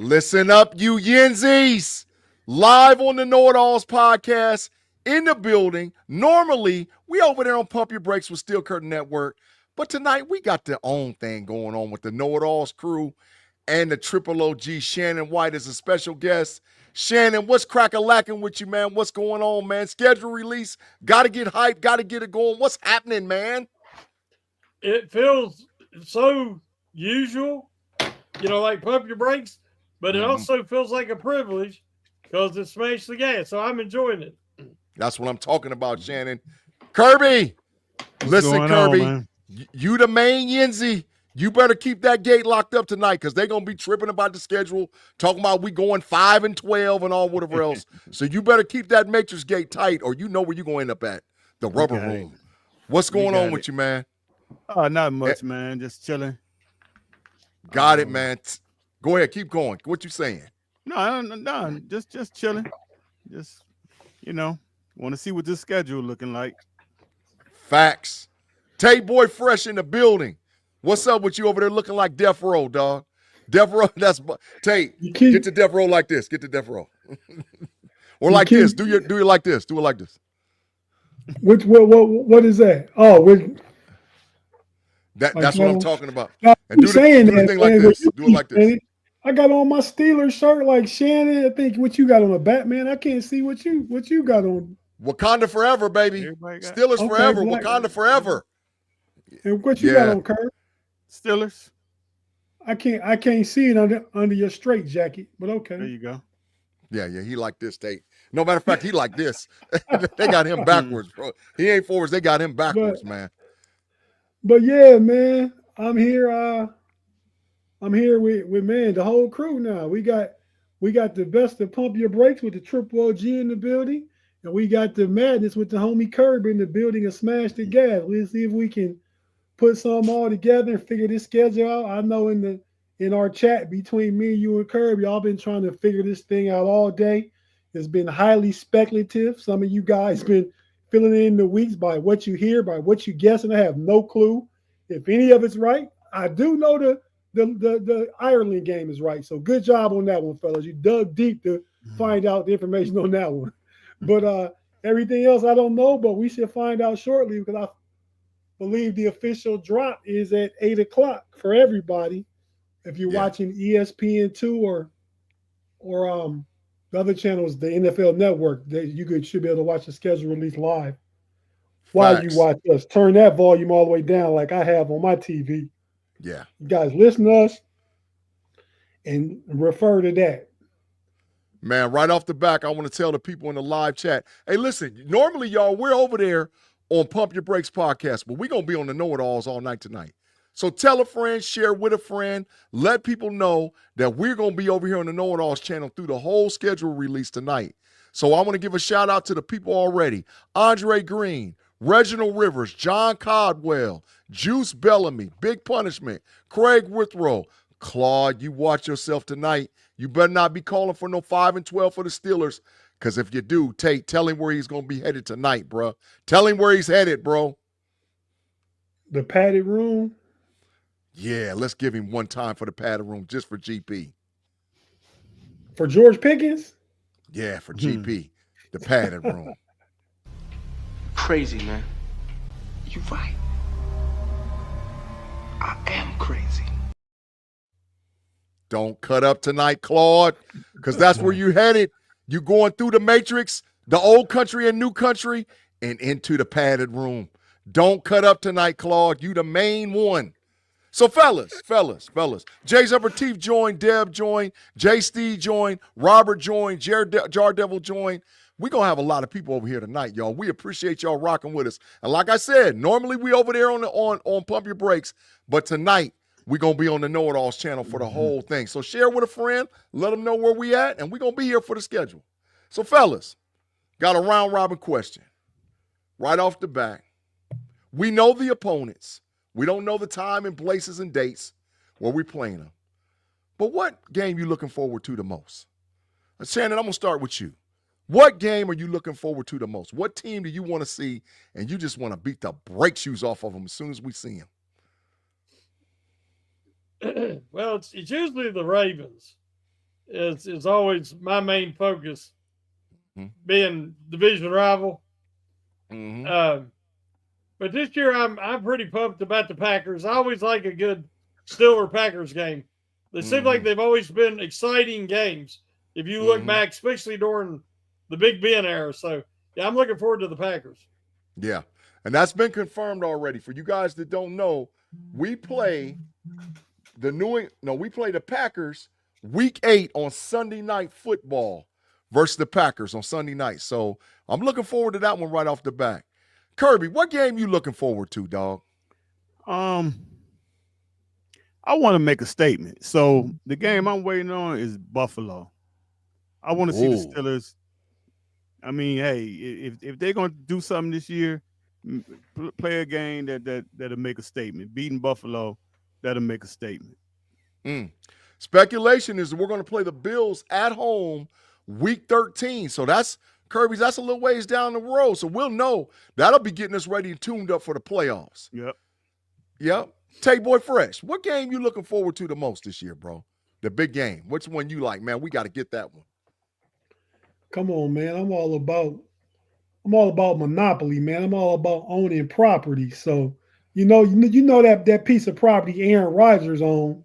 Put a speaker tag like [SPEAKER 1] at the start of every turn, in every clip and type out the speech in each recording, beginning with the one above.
[SPEAKER 1] Listen up, you Yenzies. Live on the KnoItAllz podcast in the building. Normally, we over there on Pump Your Brakes with Steel Curtain Network. But tonight, we got their own thing going on with the KnoItAllz crew and the Triple OG Shannon White as a special guest. Shannon, what's crack-a-lacking with you, man? What's going on, man? Schedule release. Got to get hyped. Got to get it going. What's happening, man?
[SPEAKER 2] It feels so usual, like Pump Your Brakes, but it also feels like a privilege because it smashed the gas. So I'm enjoying it.
[SPEAKER 1] That's what I'm talking about, Shannon. Kerby, listen, Kerby, you the main Yenzi. You better keep that gate locked up tonight because they're going to be tripping about the schedule, talking about we going 5-12 and all whatever else. So you better keep that matrix gate tight or you know where you're going to end up at, the rubber room. What's going on with you, man?
[SPEAKER 3] Oh, not much, man. Just chilling.
[SPEAKER 1] Got it, man. Go ahead. Keep going. What you saying?
[SPEAKER 3] No. Just chilling. Just, want to see what this schedule looking like.
[SPEAKER 1] Facts. Tate boy fresh in the building. What's up with you over there looking like Death Row, dog? Death Row, that's Tate. Get to Death Row like this. Get to Death Row. Or like this. Do it like this. Do it like this.
[SPEAKER 4] What is that? Oh,
[SPEAKER 1] that's what I'm talking about.
[SPEAKER 4] And do the thing
[SPEAKER 1] like this. Do it like this.
[SPEAKER 4] I got on my Steelers shirt like Shannon. I think what you got on a Batman. I can't see what you got on.
[SPEAKER 1] Wakanda forever, baby. Steelers forever. Wakanda forever.
[SPEAKER 4] And what you got on, Kerr?
[SPEAKER 3] Steelers.
[SPEAKER 4] I can't see it under your straight jacket, but okay.
[SPEAKER 3] There you go.
[SPEAKER 1] Yeah, he like this, Tate. No matter of fact, he like this. They got him backwards, bro. He ain't forwards. They got him backwards, man.
[SPEAKER 4] But yeah, man, I'm here. I'm here with man, the whole crew now. We got the best of Pump Your Brakes with the Triple OG in the building, and we got the madness with the homie Kerby in the building and Smash the Gas. We'll see if we can put some all together and figure this schedule out. I know in our chat between me, you, and Kerby, y'all been trying to figure this thing out all day. It's been highly speculative. Some of you guys been filling in the weeks by what you hear, by what you guess, and I have no clue if any of it's right. I do know the Ireland game is right. So good job on that one, fellas. You dug deep to find out the information on that one. But everything else I don't know, but we should find out shortly because I believe the official drop is at 8 o'clock for everybody. If you're watching ESPN2 or the other channels, the NFL Network, should be able to watch the schedule release live. While you watch us, turn that volume all the way down like I have on my TV.
[SPEAKER 1] Yeah.
[SPEAKER 4] You guys listen to us and refer to that.
[SPEAKER 1] Man, right off the back, I want to tell the people in the live chat, hey, listen, normally, y'all, we're over there on Pump Your Brakes podcast, but we're going to be on the KnoItAllz all night tonight. So tell a friend, share with a friend, let people know that we're going to be over here on the KnoItAllz channel through the whole schedule release tonight. So I want to give a shout out to the people already. Andre Green, Reginald Rivers, John Codwell, Juice Bellamy, Big Punishment, Craig Withrow. Claude, you watch yourself tonight. You better not be calling for no 5-12 for the Steelers, because if you do, Tate, tell him where he's going to be headed tonight, bro. Tell him where he's headed, bro.
[SPEAKER 4] The padded room?
[SPEAKER 1] Yeah, let's give him one time for the padded room just for GP.
[SPEAKER 4] For George Pickens?
[SPEAKER 1] Yeah, for GP. The padded room.
[SPEAKER 5] Crazy, man. You right. I am crazy.
[SPEAKER 1] Don't cut up tonight, Claude, because that's where you headed. You going through the matrix, the old country and new country, and into the padded room. Don't cut up tonight, Claude. You the main one. So fellas. Jay Zepperteef joined, Deb joined, Jay Steve joined, Robert joined, Jar Devil joined. We're going to have a lot of people over here tonight, y'all. We appreciate y'all rocking with us. And like I said, normally we over there on Pump Your Brakes, but tonight we're going to be on the KnoItAllz channel for the whole thing. So share with a friend, let them know where we at, and we're going to be here for the schedule. So fellas, got a round robin question. Right off the bat, we know the opponents. We don't know the time and places and dates where we're playing them. But what game you looking forward to the most? Shannon, I'm going to start with you. What game are you looking forward to the most? What team do you want to see and you just want to beat the brake shoes off of them as soon as we see them?
[SPEAKER 2] Well, it's usually the Ravens. It's always my main focus,
[SPEAKER 1] Mhm.
[SPEAKER 2] being division rival.
[SPEAKER 1] Mhm.
[SPEAKER 2] But this year I'm pretty pumped about the Packers. I always like a good Steeler Packers game. They seem like
[SPEAKER 1] Mhm.
[SPEAKER 2] they've always been exciting games. If you look
[SPEAKER 1] Mhm.
[SPEAKER 2] back, especially during the Big Ben era. So yeah, I'm looking forward to the Packers.
[SPEAKER 1] Yeah. And that's been confirmed already. For you guys that don't know, we play we play the Packers week 8 on Sunday Night Football versus the Packers on Sunday night. So I'm looking forward to that one right off the bat. Kerby, what game you looking forward to, dog?
[SPEAKER 3] I want to make a statement. So the game I'm waiting on is Buffalo. I want to see the
[SPEAKER 1] Ooh.
[SPEAKER 3] Steelers. I mean, hey, if they're going to do something this year, play a game that'll make a statement. Beating Buffalo, that'll make a statement.
[SPEAKER 1] Speculation is that we're going to play the Bills at home week 13. So that's Kirby's. That's a little ways down the road. So we'll know. That'll be getting us ready and tuned up for the playoffs. Yep. Tate Boy Fresh, what game you looking forward to the most this year, bro? The big game. Which one you like, man? We got to get that one.
[SPEAKER 4] Come on, man. I'm all about monopoly, man. I'm all about owning property. So, you know that piece of property Aaron Rodgers owned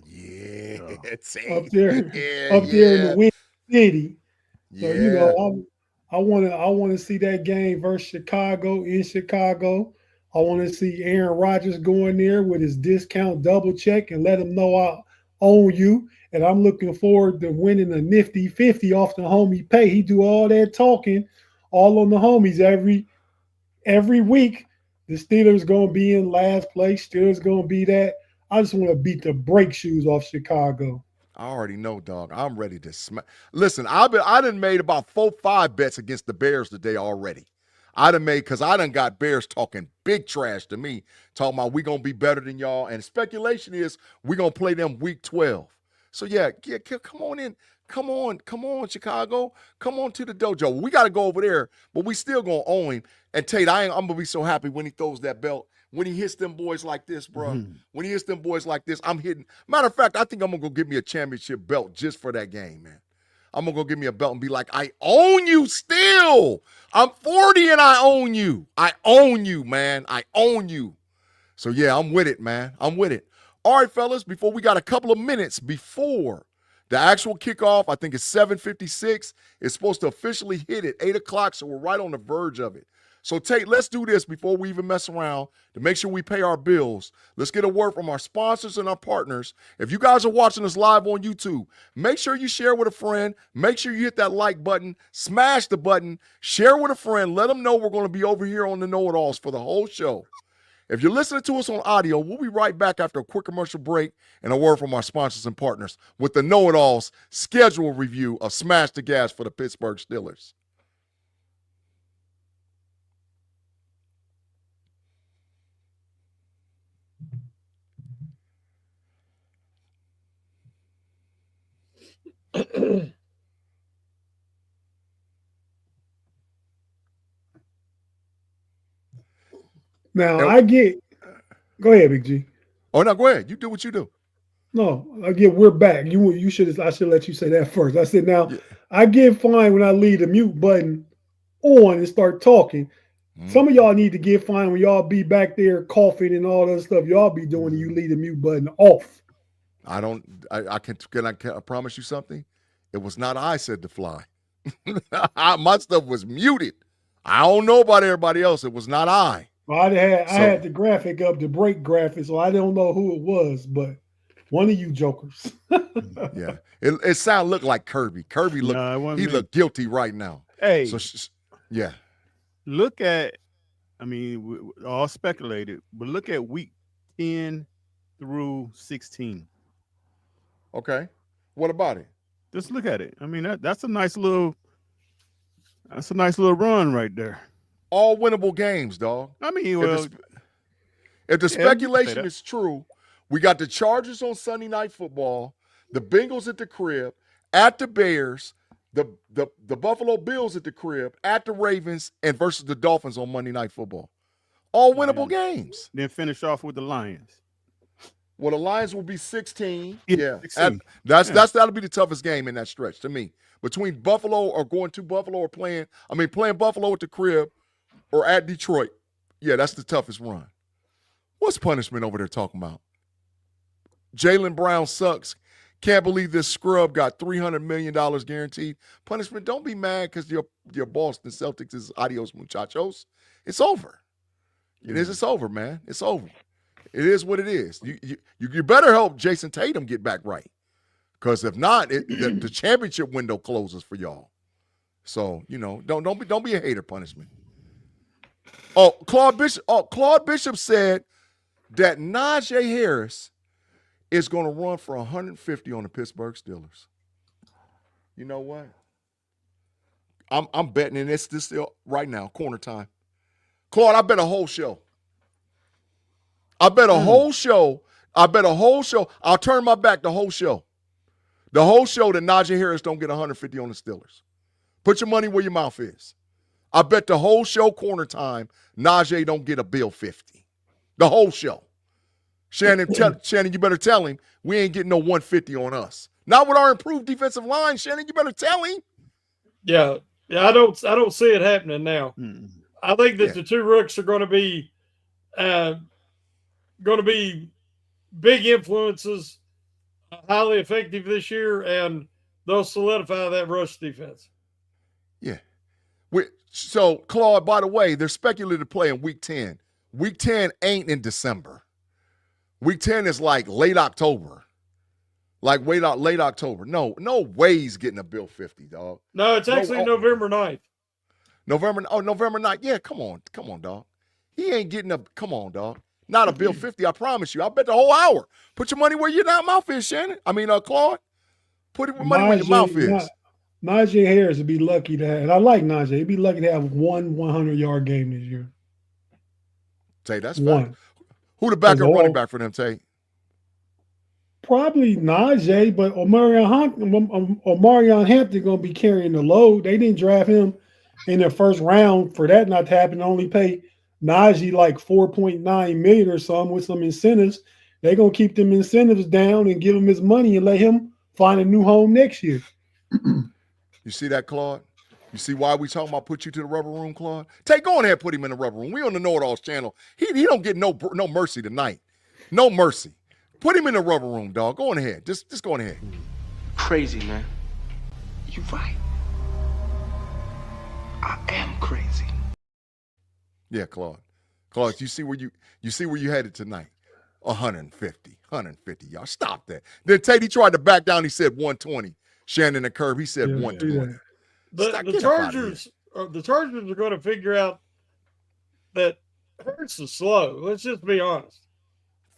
[SPEAKER 1] Yeah.
[SPEAKER 4] up there,
[SPEAKER 1] Yeah.
[SPEAKER 4] up there in the Wind City. So,
[SPEAKER 1] Yeah.
[SPEAKER 4] I want to see that game versus Chicago in Chicago. I want to see Aaron Rodgers go in there with his discount double check and let him know I own you. And I'm looking forward to winning a nifty 50 off the homie pay. He do all that talking, all on the homies every week. The Steelers gonna be in last place. Steelers gonna be that. I just want to beat the brake shoes off Chicago.
[SPEAKER 1] I already know, dog. I'm ready to smack. Listen, I done made about 4-5 bets against the Bears today already. I done made, because I done got Bears talking big trash to me, talking about we going to be better than y'all. And speculation is we going to play them week 12. So, yeah, come on in. Come on, Chicago. Come on to the dojo. We got to go over there, but we still going to own him. And Tate, I'm going to be so happy when he throws that belt. When he hits them boys like this, bro.
[SPEAKER 3] Mm-hmm.
[SPEAKER 1] When he hits them boys like this, I'm hitting. Matter of fact, I think I'm going to go get me a championship belt just for that game, man. I'm going to go get me a belt and be like, I own you still. I'm 40 and I own you. I own you, man. I own you. So, yeah, I'm with it, man. I'm with it. All right, fellas, before we got a couple of minutes before the actual kickoff, I think it's 7:56. It's supposed to officially hit at 8 o'clock, so we're right on the verge of it. So, Tate, let's do this before we even mess around to make sure we pay our bills. Let's get a word from our sponsors and our partners. If you guys are watching us live on YouTube, make sure you share with a friend. Make sure you hit that like button, smash the button, share with a friend. Let them know we're going to be over here on the KnoItAllz for the whole show. If you're listening to us on audio, we'll be right back after a quick commercial break and a word from our sponsors and partners with the KnoItAllz schedule review of Smash the Gas for the Pittsburgh Steelers.
[SPEAKER 4] Now go ahead, Big G.
[SPEAKER 1] Oh, no, go ahead. You do what you do.
[SPEAKER 4] No, we're back. I should let you say that first. I said now
[SPEAKER 1] Yeah.
[SPEAKER 4] I get fine when I leave the mute button on and start talking. Some of y'all need to get fine when y'all be back there coughing and all that stuff y'all be doing and you leave the mute button off.
[SPEAKER 1] I promise you something? It was not I said to fly. My stuff was muted. I don't know about everybody else. It was not I.
[SPEAKER 4] Well, I had the graphic up, the break graphic, so I don't know who it was, but one of you jokers.
[SPEAKER 1] Yeah. It looked like Kerby. Kerby looked guilty right now.
[SPEAKER 3] Hey.
[SPEAKER 1] So, yeah.
[SPEAKER 3] Look at, we all speculated, but look at week 10 through 16.
[SPEAKER 1] Okay. What about it?
[SPEAKER 3] Just look at it. That's a nice little run right there.
[SPEAKER 1] All winnable games, dog. If the speculation is true, we got the Chargers on Sunday Night Football, the Bengals at the crib, at the Bears, the Buffalo Bills at the crib, at the Ravens, and versus the Dolphins on Monday Night Football. All winnable games.
[SPEAKER 3] Then finish off with the Lions.
[SPEAKER 1] Well, the Lions will be 16.
[SPEAKER 3] Yeah,
[SPEAKER 1] Yeah.
[SPEAKER 3] 16.
[SPEAKER 1] That'll be the toughest game in that stretch to me. Between Buffalo or going to Buffalo or playing Buffalo at the crib or at Detroit. Yeah, that's the toughest run. What's punishment over there talking about? Jaylen Brown sucks. Can't believe this scrub got $300 million guaranteed. Punishment, don't be mad because your Boston Celtics is adios muchachos. It's over. It's over, man. It's over. It is what it is. You better help Jason Tatum get back right. Because if not, the championship window closes for y'all. So, don't be a hater, punishment. Claude Bishop said that Najee Harris is going to run for 150 on the Pittsburgh Steelers. You know what? I'm betting in this right now, corner time. Claude, I bet a whole show. I'll turn my back the whole show. The whole show that Najee Harris don't get 150 on the Steelers. Put your money where your mouth is. I bet the whole show corner time, Najee don't get a bill 50. The whole show. Shannon, you better tell him we ain't getting no 150 on us. Not with our improved defensive line, Shannon. You better tell him.
[SPEAKER 2] Yeah. I don't see it happening now.
[SPEAKER 3] Mm.
[SPEAKER 2] I think that the two rooks are going to be big influences, highly effective this year, and they'll solidify that rush defense.
[SPEAKER 1] Yeah. So, Claude, by the way, they're speculated to play in Week 10. Week 10 ain't in December. Week 10 is like late October. Late October. No way he's getting a bill 50, dog.
[SPEAKER 2] No, it's actually November 9th.
[SPEAKER 1] November 9th. Yeah, come on, dog. He ain't getting come on, dog. Not a bill 50, I promise you. I bet the whole hour. Put your money where your mouth is, Shannon. Claude. Put it money where your mouth is.
[SPEAKER 4] Najee Harris would be lucky to have, and I like Najee. He'd be lucky to have one 100-yard game this year.
[SPEAKER 1] Tate, that's fine. Who the backup running back for them, Tate?
[SPEAKER 4] Probably Najee, but Omarion Hampton going to be carrying the load. They didn't draft him in the first round for that not to happen. Only pay Najee like $4.9 million or something with some incentives. They're going to keep them incentives down and give him his money and let him find a new home next year.
[SPEAKER 1] You see that, Claude? You see why we talking about put you to the rubber room, Claude? Take, go ahead and put him in the rubber room. We on the KnoItAllz channel. He don't get no mercy tonight. No mercy. Put him in the rubber room, dog. Go on ahead. Just go on ahead.
[SPEAKER 5] Crazy, man. You right. I am crazy.
[SPEAKER 1] Yeah, Claude. Claude, you see where you headed tonight? 150. Y'all stop that. Then Tate tried to back down. He said 120. Shannon and Kerby, he said 120.
[SPEAKER 2] The Chargers are going to figure out that Hurts is slow. Let's just be honest.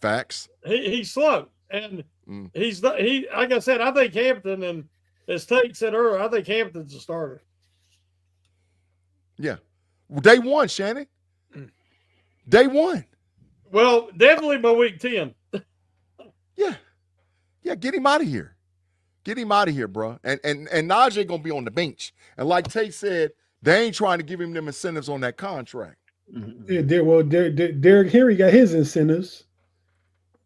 [SPEAKER 1] Facts.
[SPEAKER 2] He's slow, and he's not. Like I said, I think Hampton, and as Tate said earlier, I think Hampton's a starter.
[SPEAKER 1] Yeah, day one, Shannon. Day one.
[SPEAKER 2] Well, definitely by week 10.
[SPEAKER 1] Yeah, get him out of here. Get him out of here, bro. And Najee gonna be on the bench. And like Tate said, they ain't trying to give him them incentives on that contract.
[SPEAKER 4] Yeah, Derrick Henry got his incentives.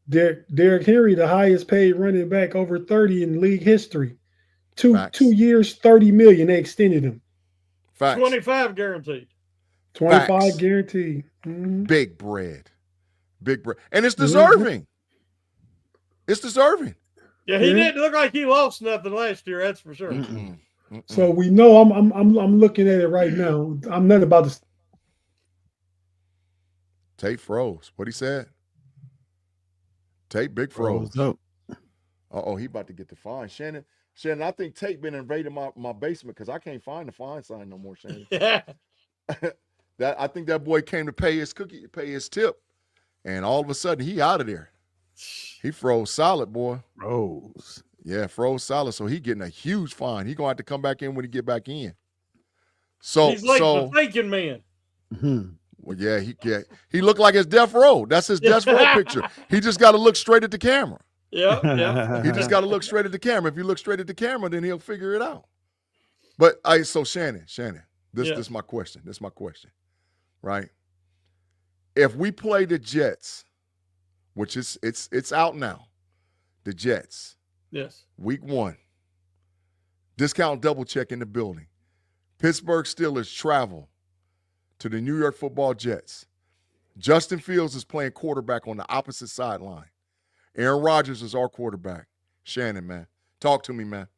[SPEAKER 4] Derrick Henry, the highest paid running back over 30 in league history. Two years, $30 million. They extended him.
[SPEAKER 1] Facts.
[SPEAKER 2] 25 guaranteed.
[SPEAKER 4] 25
[SPEAKER 1] Facts.
[SPEAKER 4] guaranteed. Mm-hmm.
[SPEAKER 1] Big bread. And it's deserving. It's deserving.
[SPEAKER 2] Yeah, he didn't look like he lost nothing last year. That's for sure.
[SPEAKER 4] So we know I'm looking at it right now. I'm not about to.
[SPEAKER 1] Tate froze. What he said? Tate big froze. He about to get the fine. Shannon, I think Tate been invading my basement because I can't find the fine sign no more, Shannon.
[SPEAKER 2] Yeah.
[SPEAKER 1] I think that boy came to pay his tip, and all of a sudden he out of there. He froze solid, boy.
[SPEAKER 3] Froze.
[SPEAKER 1] Yeah, froze solid. So he getting a huge fine. He gonna have to come back in when he get back in. So
[SPEAKER 2] he's like the thinking man.
[SPEAKER 3] Mm-hmm.
[SPEAKER 1] Well, yeah, he looked like his death row. That's his death row picture. He just got to look straight at the camera.
[SPEAKER 2] Yeah.
[SPEAKER 1] He just got to look straight at the camera. If you look straight at the camera, then he'll figure it out. But so Shannon, this is my question. This is my question, right? If we play the Jets which is it's out now. The Jets,
[SPEAKER 2] Yes.
[SPEAKER 1] week 1. Discount double check in the building. Pittsburgh Steelers travel to the New York Football Jets. Justin Fields is playing quarterback on the opposite sideline. Aaron Rodgers is our quarterback. Shannon, man. Talk to me, man.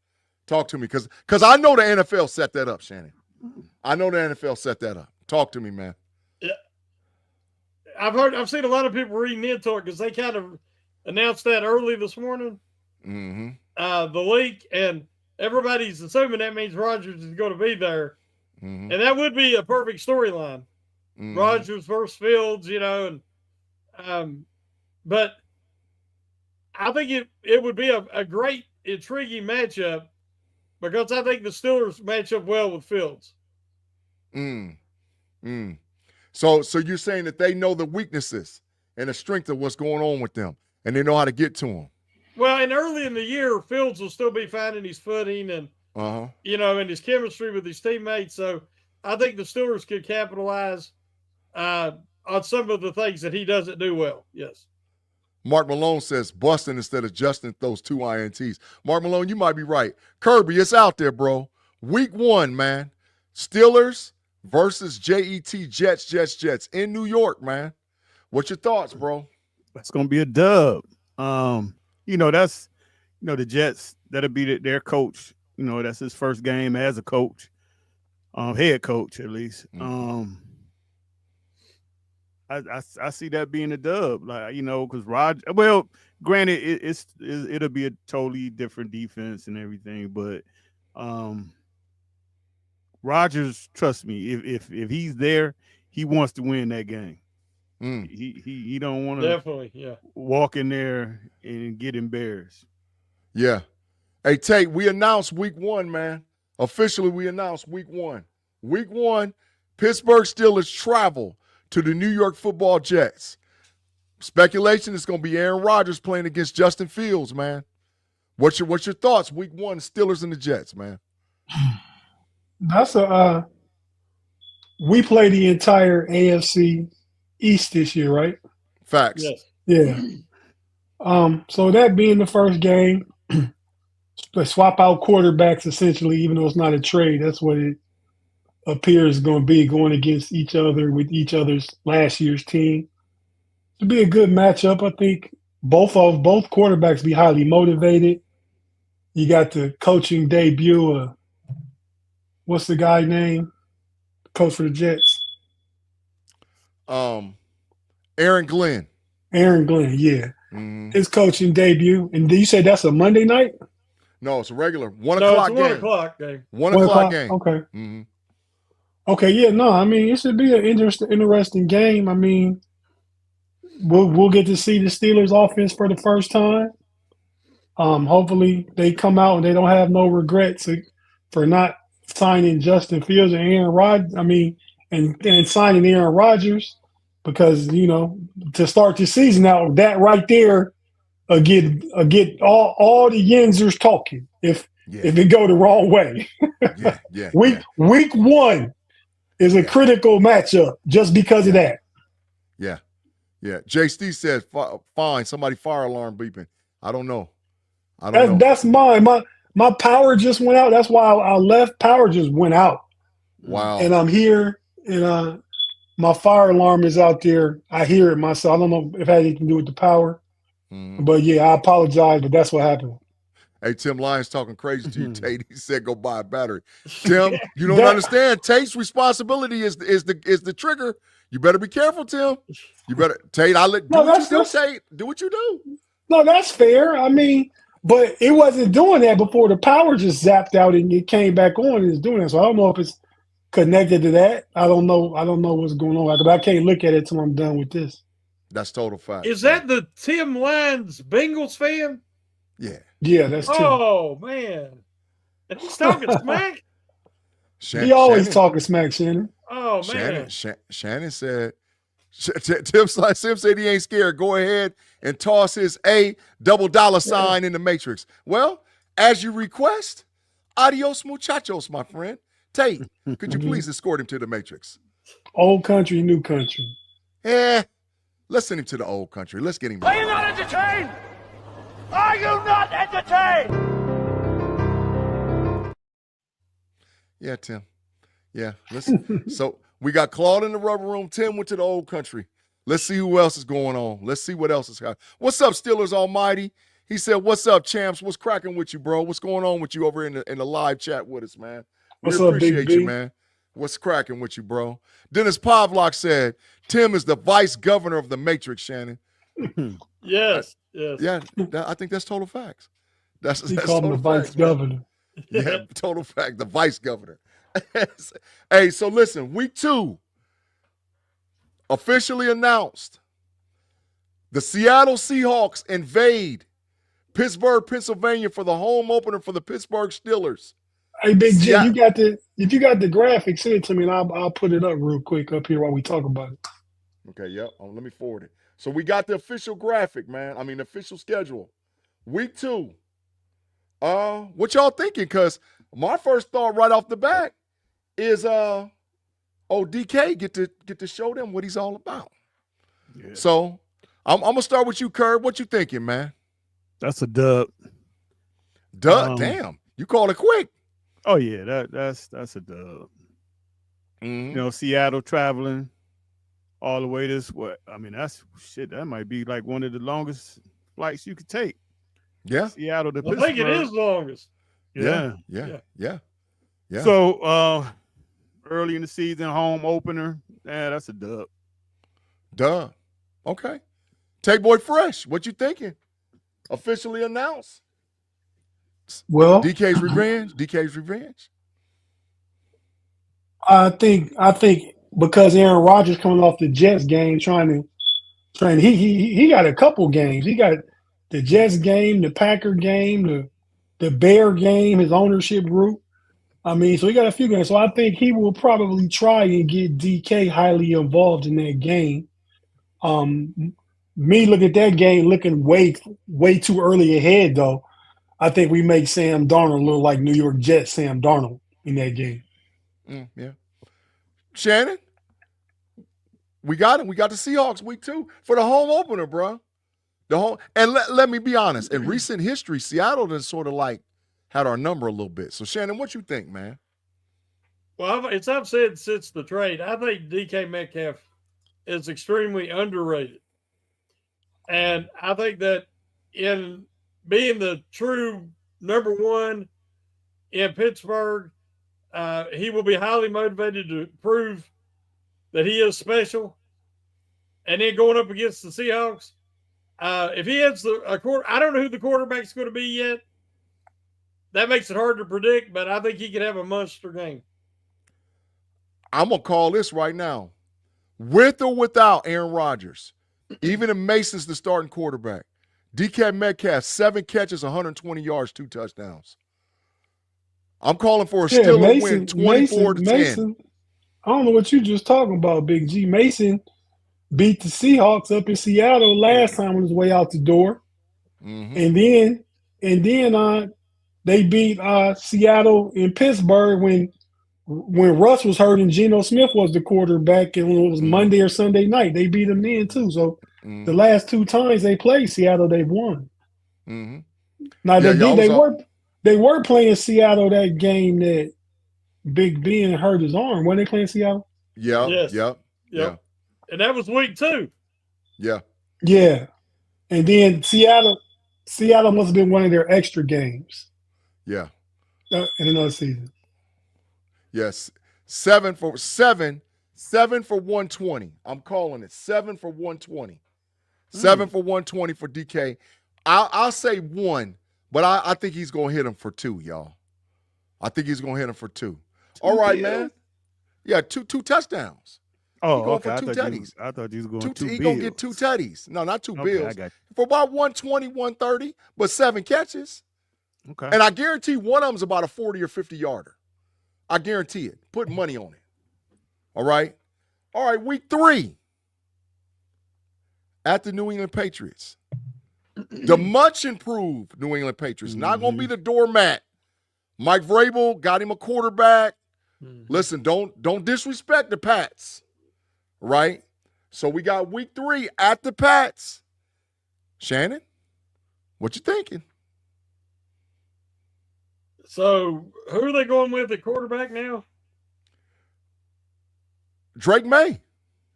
[SPEAKER 1] Talk to me. Because I know the NFL set that up, Shannon. I know the NFL set that up. Talk to me, man.
[SPEAKER 2] Yeah. I've seen a lot of people reading into it because they kind of announced that early this morning.
[SPEAKER 1] Mm-hmm.
[SPEAKER 2] The leak, and everybody's assuming that means Rodgers is going to be there.
[SPEAKER 1] Mm-hmm.
[SPEAKER 2] And that would be a perfect storyline.
[SPEAKER 1] Mm-hmm.
[SPEAKER 2] Rodgers versus Fields, and but I think it would be a great, intriguing matchup because I think the Steelers match up well with Fields.
[SPEAKER 1] So you're saying that they know the weaknesses and the strength of what's going on with them, and they know how to get to them.
[SPEAKER 2] Well, and early in the year, Fields will still be finding his footing and and his chemistry with his teammates. So I think the Steelers could capitalize on some of the things that he doesn't do well. Yes.
[SPEAKER 1] Mark Malone says Bustin instead of Justin throws 2 INTs. Mark Malone, you might be right. Kerby, it's out there, bro. Week 1, man. Steelers versus Jets in New York, man. What's your thoughts, bro?
[SPEAKER 3] That's gonna be a dub. That's the Jets. That'll be their coach. That's his first game as a coach, head coach at least. I see that being a dub, because Rodgers. Well, granted, it'll be a totally different defense and everything, but Rodgers, trust me, if he's there, he wants to win that game. He don't want to
[SPEAKER 2] definitely
[SPEAKER 3] walk in there and get embarrassed.
[SPEAKER 1] Yeah. Hey, Tate, we announced week 1, man. Officially, we announced week 1. Week 1, Pittsburgh Steelers travel to the New York Football Jets. Speculation is going to be Aaron Rodgers playing against Justin Fields, man. What's your thoughts? Week 1, Steelers and the Jets, man.
[SPEAKER 4] That's we play the entire AFC East this year, right?
[SPEAKER 1] Facts.
[SPEAKER 2] Yes.
[SPEAKER 4] Yeah. So that being the first game, swap out quarterbacks essentially, even though it's not a trade. That's what it appears going to be, going against each other with each other's last year's team. It'll be a good matchup. I think both quarterbacks be highly motivated. You got the coaching debut. What's the guy name? Coach for the Jets.
[SPEAKER 1] Aaron Glenn.
[SPEAKER 4] Aaron Glenn, yeah.
[SPEAKER 1] Mm-hmm.
[SPEAKER 4] His coaching debut. And you said that's a Monday night?
[SPEAKER 1] No, it's a regular 1 o'clock game.
[SPEAKER 2] 1 o'clock game.
[SPEAKER 1] 1 o'clock game.
[SPEAKER 4] Okay.
[SPEAKER 1] Mm-hmm.
[SPEAKER 4] Okay, yeah, no, I mean, it should be an interesting game. I mean, we'll get to see the Steelers offense for the first time. Hopefully they come out and they don't have no regrets for not signing Justin Fields and Aaron Rodgers. I mean, and signing Aaron Rodgers, because to start the season out, that right there get all the Yinzers talking if it go the wrong way. Week 1 is a critical matchup just because of that.
[SPEAKER 1] Yeah. JC says, fine, somebody fire alarm beeping. I don't know.
[SPEAKER 4] That's mine. My power just went out. That's why I left. Power just went out.
[SPEAKER 1] Wow.
[SPEAKER 4] And I'm here, and my fire alarm is out there. I hear it myself. I don't know if it had anything to do with the power. But yeah, I apologize, but that's what happened.
[SPEAKER 1] Hey, Tim Lyons talking crazy to you, Tate. He said go buy a battery. Tim, you don't understand. Tate's responsibility is the trigger. You better be careful, Tim. You better, Tate, Tate. Do what you do.
[SPEAKER 4] No, that's fair. I mean, but it wasn't doing that before. The power just zapped out and it came back on and it's doing that. So I don't know if it's connected to that. I don't know what's going on. But I can't look at it till I'm done with this.
[SPEAKER 1] That's total fact.
[SPEAKER 2] Is that the Tim Lyons Bengals fan?
[SPEAKER 1] Yeah.
[SPEAKER 4] Yeah, that's Tim.
[SPEAKER 2] Oh, man. And he's talking smack?
[SPEAKER 4] He always talking smack, Shannon.
[SPEAKER 2] Oh, man.
[SPEAKER 1] Shannon said, Tim said he ain't scared. Go ahead and toss his $$ in the Matrix. Well, as you request, adios muchachos, my friend. Tate, could you please escort him to the Matrix?
[SPEAKER 4] Old country, new country.
[SPEAKER 1] Let's send him to the old country. Let's get him.
[SPEAKER 6] Are you not entertained? Are you not entertained?
[SPEAKER 1] Yeah, Tim. Yeah, listen. So we got Claude in the rubber room. Tim went to the old country. Let's see who else is going on. Let's see what else is happening. What's up, Steelers Almighty? He said, "What's up, champs? What's cracking with you, bro? What's going on with you over in the live chat with us, man? We appreciate you, man. What's cracking with you, bro?" Dennis Pavlok said, "Tim is the vice governor of the Matrix, Shannon."
[SPEAKER 2] Yes, yes.
[SPEAKER 1] Yeah, I think that's total facts. That's
[SPEAKER 4] He called him the vice governor.
[SPEAKER 1] Yeah, total fact. The vice governor. Hey, so listen, week 2 officially announced. The Seattle Seahawks invade Pittsburgh, Pennsylvania for the home opener for the Pittsburgh Steelers.
[SPEAKER 4] Hey, Big G, if you got the graphic, send it to me, and I'll put it up real quick up here while we talk about it.
[SPEAKER 1] Okay, yep. Let me forward it. So we got the official graphic, man. I mean, the official schedule. Week 2. What y'all thinking? Because my first thought right off the bat is DK get to show them what he's all about. Yeah. So I'm gonna start with you, Kerb. What you thinking, man?
[SPEAKER 3] That's a dub.
[SPEAKER 1] Damn, you called it quick.
[SPEAKER 3] Oh yeah, that's a dub.
[SPEAKER 1] Mm-hmm.
[SPEAKER 3] You know, Seattle traveling all the way this way. I mean, that's shit. That might be like one of the longest flights you could take.
[SPEAKER 1] Yeah,
[SPEAKER 3] Seattle to Pittsburgh.
[SPEAKER 2] I think it is longest.
[SPEAKER 1] Yeah.
[SPEAKER 3] So early in the season, home opener. Yeah, that's a dub.
[SPEAKER 1] Okay. Take Boy Fresh, what you thinking? Officially announced.
[SPEAKER 4] Well,
[SPEAKER 1] DK's revenge.
[SPEAKER 4] I think because Aaron Rodgers coming off the Jets game, he got a couple games. He got the Jets game, the Packer game, the Bear game, his ownership group. I mean, so he got a few games. So I think he will probably try and get DK highly involved in that game. Me look at that game looking way too early ahead, though. I think we make Sam Darnold look like New York Jets Sam Darnold in that game.
[SPEAKER 1] Yeah. Shannon, we got him. We got the Seahawks week 2 for the home opener, bro. And let me be honest. In recent history, Seattle has sort of like had our number a little bit. So Shannon, what you think, man?
[SPEAKER 2] Well, I've said since the trade, I think DK Metcalf is extremely underrated. And I think that in being the true number 1 in Pittsburgh, he will be highly motivated to prove that he is special. And then going up against the Seahawks, if he hits I don't know who the quarterback's going to be yet. That makes it hard to predict, but I think he could have a monster game.
[SPEAKER 1] I'm going to call this right now. With or without Aaron Rodgers, even if Mason's the starting quarterback, DK Metcalf, 7 catches, 120 yards, 2 touchdowns. I'm calling for a Steelers win 24-10.
[SPEAKER 4] I don't know what you just talking about, Big G. Mason beat the Seahawks up in Seattle last time on his way out the door. Mm-hmm. And then they beat Seattle in Pittsburgh when Russ was hurt and Geno Smith was the quarterback, and it was Monday or Sunday night. They beat him then too. So the last 2 times they played Seattle, they've won. Mm-hmm. Now they were playing Seattle that game that Big Ben hurt his arm. When they playing Seattle?
[SPEAKER 1] Yeah.
[SPEAKER 2] Yes.
[SPEAKER 1] Yeah.
[SPEAKER 2] And that was week 2.
[SPEAKER 1] Yeah.
[SPEAKER 4] Yeah. And then Seattle must have been one of their extra games.
[SPEAKER 1] Yeah.
[SPEAKER 4] In another season.
[SPEAKER 1] Yes. 7 for 120. I'm calling it 7 for 120. 7 for 120 for DK. I'll say 1, but I think he's going to hit him for 2, y'all. I think he's going to hit him for 2. All right, man. Yeah, two touchdowns.
[SPEAKER 3] Oh,
[SPEAKER 1] going
[SPEAKER 3] okay.
[SPEAKER 1] for 2 tutties.
[SPEAKER 3] I thought he was going 2 bills.
[SPEAKER 1] He's going to get 2 tutties. No, not 2 bills.
[SPEAKER 3] I got you.
[SPEAKER 1] For about 120, 130, but 7 catches.
[SPEAKER 3] Okay.
[SPEAKER 1] And I guarantee one of them's about a 40 or 50-yarder. I guarantee it. Put money on it. All right? All right, week 3 at the New England Patriots. The much improved New England Patriots. Not going to be the doormat. Mike Vrabel got him a quarterback. Listen, don't disrespect the Pats, right? So we got week 3 at the Pats. Shannon, what you thinking?
[SPEAKER 2] So who are they going with at quarterback now?
[SPEAKER 1] Drake May.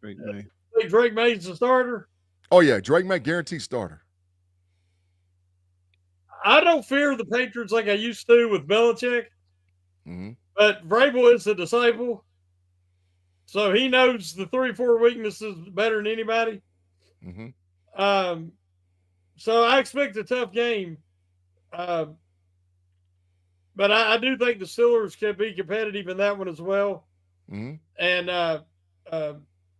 [SPEAKER 3] Drake May.
[SPEAKER 2] I think Drake May's the starter.
[SPEAKER 1] Oh, yeah, Drake May, guaranteed starter.
[SPEAKER 2] I don't fear the Patriots like I used to with Belichick, but Vrabel is a disciple, so he knows the 3-4 weaknesses better than anybody. So I expect a tough game, but I do think the Steelers can be competitive in that one as well. And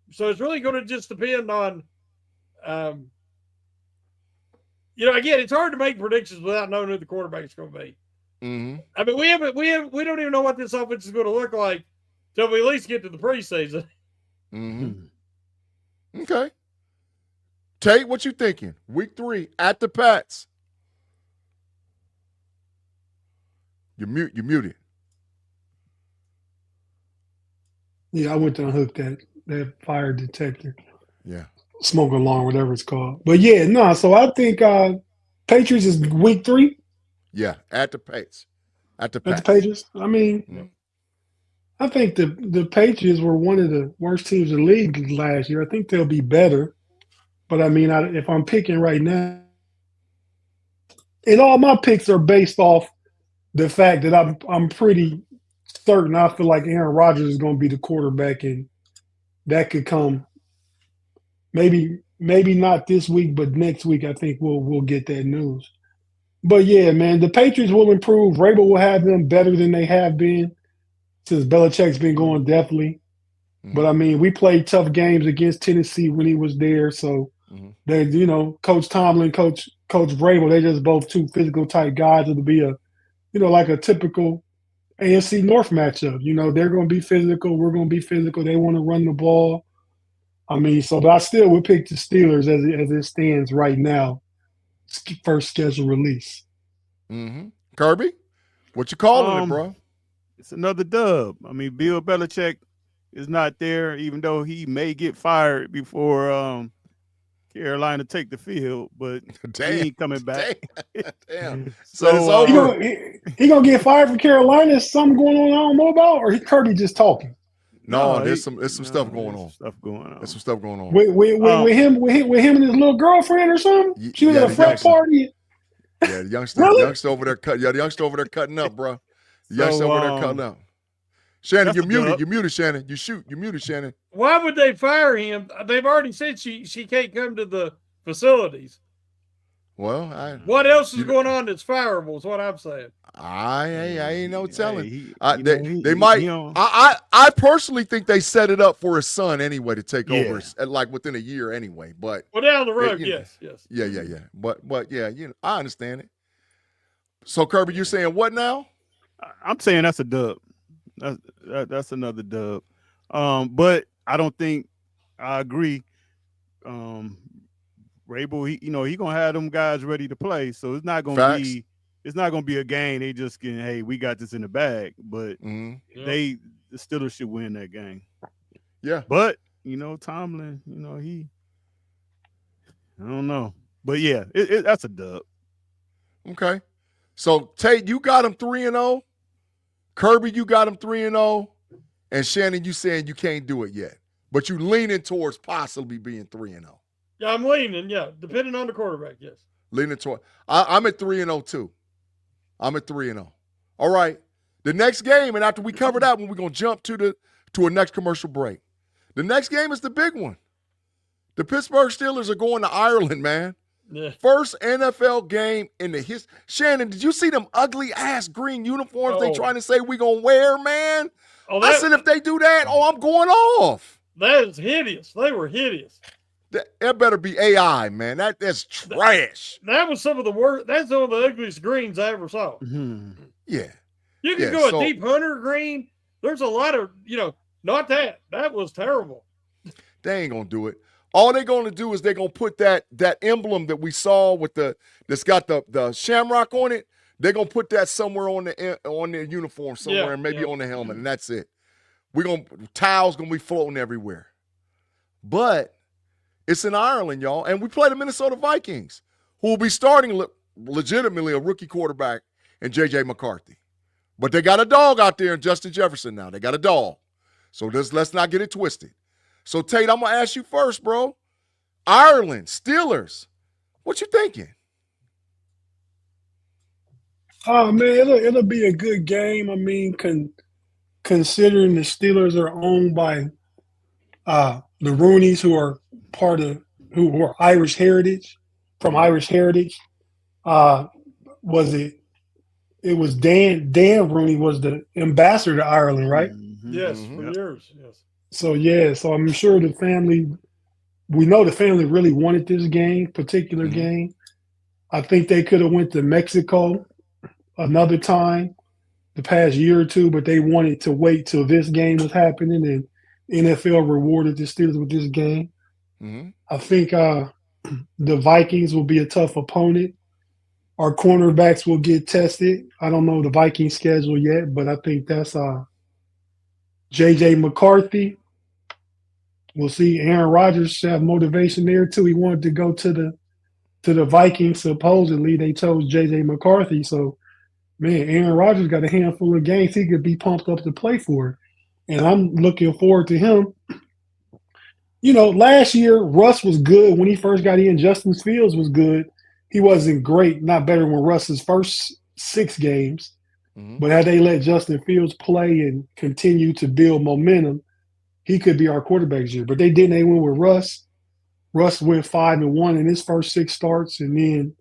[SPEAKER 2] so it's really going to just depend on. Again, it's hard to make predictions without knowing who the quarterback is going to be. I mean, we don't even know what this offense is going to look like till we at least get to the preseason.
[SPEAKER 1] Okay. Tate, what you thinking? Week 3 at the Pats. You're muted.
[SPEAKER 4] Yeah, I went to unhook that fire detector.
[SPEAKER 1] Yeah.
[SPEAKER 4] Smoke alarm, whatever it's called. But yeah, no. So I think Patriots is week 3.
[SPEAKER 1] Yeah, at the Pats. At the
[SPEAKER 4] Patriots. I mean, I think the Patriots were one of the worst teams in the league last year. I think they'll be better. But I mean, if I'm picking right now, and all my picks are based off the fact that I'm pretty certain I feel like Aaron Rodgers is going to be the quarterback, and that could come. Maybe not this week, but next week I think we'll get that news. But yeah, man, the Patriots will improve. Vrabel will have them better than they have been since Belichick's been going, definitely. But I mean, we played tough games against Tennessee when he was there. So they, Coach Tomlin, Coach Vrabel, they're just both two physical type guys. It'll be like a typical AFC North matchup. They're going to be physical. We're going to be physical. They want to run the ball. I mean, but I still would pick the Steelers as it stands right now. First scheduled release.
[SPEAKER 1] Kerby, what you calling it, bro?
[SPEAKER 3] It's another dub. I mean, Bill Belichick is not there, even though he may get fired before Carolina take the field, but he ain't coming back.
[SPEAKER 1] Damn.
[SPEAKER 3] So
[SPEAKER 1] it's over.
[SPEAKER 4] He gonna get fired from Carolina. Is something going on I don't know about, or Kirby just talking?
[SPEAKER 1] No, there's some stuff going on. There's some stuff going on.
[SPEAKER 4] With him and his little girlfriend or something. She was at a frat party.
[SPEAKER 1] Yeah, the youngster over there cutting up, bro. The youngster over there cutting up. Shannon, you're muted. You're muted, Shannon. You're muted, Shannon.
[SPEAKER 2] Why would they fire him? They've already said she can't come to the facilities.
[SPEAKER 1] Well,
[SPEAKER 2] what else is going on that's fireable is what I'm saying.
[SPEAKER 1] I ain't no telling. They might. I personally think they set it up for his son anyway to take over, like within a year anyway. But
[SPEAKER 2] down the road, yes.
[SPEAKER 1] Yeah. But yeah, I understand it. So Kerby, you're saying what now?
[SPEAKER 3] I'm saying that's a dub. That's another dub. But I don't think I agree. Vrabel, he gonna have them guys ready to play, so it's not gonna be a game. They just can, hey, we got this in the bag, but the Steelers should win that game.
[SPEAKER 1] Yeah,
[SPEAKER 3] but Tomlin, I don't know, but yeah, that's a dub.
[SPEAKER 1] Okay, so Tate, you got him 3-0. Kerby, you got him 3-0, and Shannon, you saying you can't do it yet, but you leaning towards possibly being 3-0.
[SPEAKER 2] Yeah, I'm leaning. Yeah, depending on the quarterback. Yes,
[SPEAKER 1] leaning toward. I'm at 3-0 too. I'm at 3-0. All right. The next game, and after we cover that one, we're gonna jump to a next commercial break. The next game is the big one. The Pittsburgh Steelers are going to Ireland, man.
[SPEAKER 2] Yeah.
[SPEAKER 1] First NFL game in the history. Shannon, did you see them ugly ass green uniforms they trying to say we gonna wear, man? I said if they do that, I'm going off.
[SPEAKER 2] That is hideous. They were hideous.
[SPEAKER 1] That better be AI, man. That's trash.
[SPEAKER 2] That was some of the worst. That's some of the ugliest greens I ever saw.
[SPEAKER 1] Yeah.
[SPEAKER 2] You can go a deep hunter green. There's a lot of, not that. That was terrible.
[SPEAKER 1] They ain't gonna do it. All they're gonna do is they're gonna put that emblem that we saw with that's got the shamrock on it. They're gonna put that somewhere on their uniform somewhere, and maybe on the helmet, and that's it. Towels gonna be floating everywhere. But It's in Ireland, y'all. And we play the Minnesota Vikings, who will be starting legitimately a rookie quarterback in J.J. McCarthy. But they got a dog out there in Justin Jefferson now. They got a dog. So let's not get it twisted. So, Tate, I'm going to ask you first, bro. Ireland, Steelers, what you thinking?
[SPEAKER 4] Oh, man, it'll be a good game. I mean, considering the Steelers are owned by the Rooneys, who are who are Irish heritage, from Irish heritage. It was Dan Rooney was the ambassador to Ireland, right?
[SPEAKER 3] Mm-hmm.
[SPEAKER 2] Yes, for years. Yes.
[SPEAKER 4] So I'm sure we know the family really wanted this particular game. I think they could have went to Mexico another time the past year or two, but they wanted to wait till this game was happening, and NFL rewarded the Steelers with this game.
[SPEAKER 1] Mm-hmm.
[SPEAKER 4] I think the Vikings will be a tough opponent. Our cornerbacks will get tested. I don't know the Vikings schedule yet, but I think that's J.J. McCarthy. We'll see. Aaron Rodgers have motivation there too. He wanted to go to the Vikings. Supposedly, they chose J.J. McCarthy. So, man, Aaron Rodgers got a handful of games he could be pumped up to play for. And I'm looking forward to him. You know, last year, Russ was good when he first got in. Justin Fields was good. He wasn't great, not better than Russ's first 6 games.
[SPEAKER 1] Mm-hmm.
[SPEAKER 4] But had they let Justin Fields play and continue to build momentum, he could be our quarterback this year. But they didn't. They went with Russ. Russ went 5-1 in his first 6 starts, and then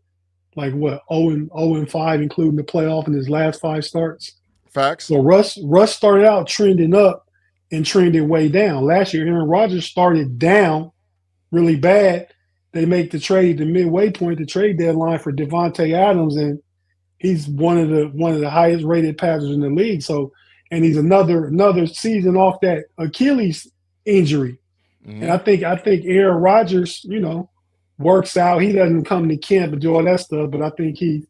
[SPEAKER 4] 0-5, including the playoff in his last 5 starts.
[SPEAKER 1] Facts.
[SPEAKER 4] So Russ started out trending up and trended way down. Last year, Aaron Rodgers started down really bad. They make the trade, the midway point, the trade deadline for Devontae Adams, and he's one of the highest rated passers in the league. So, and he's another season off that Achilles injury.
[SPEAKER 1] Mm-hmm.
[SPEAKER 4] And I think Aaron Rodgers, works out. He doesn't come to camp and do all that stuff, but I think he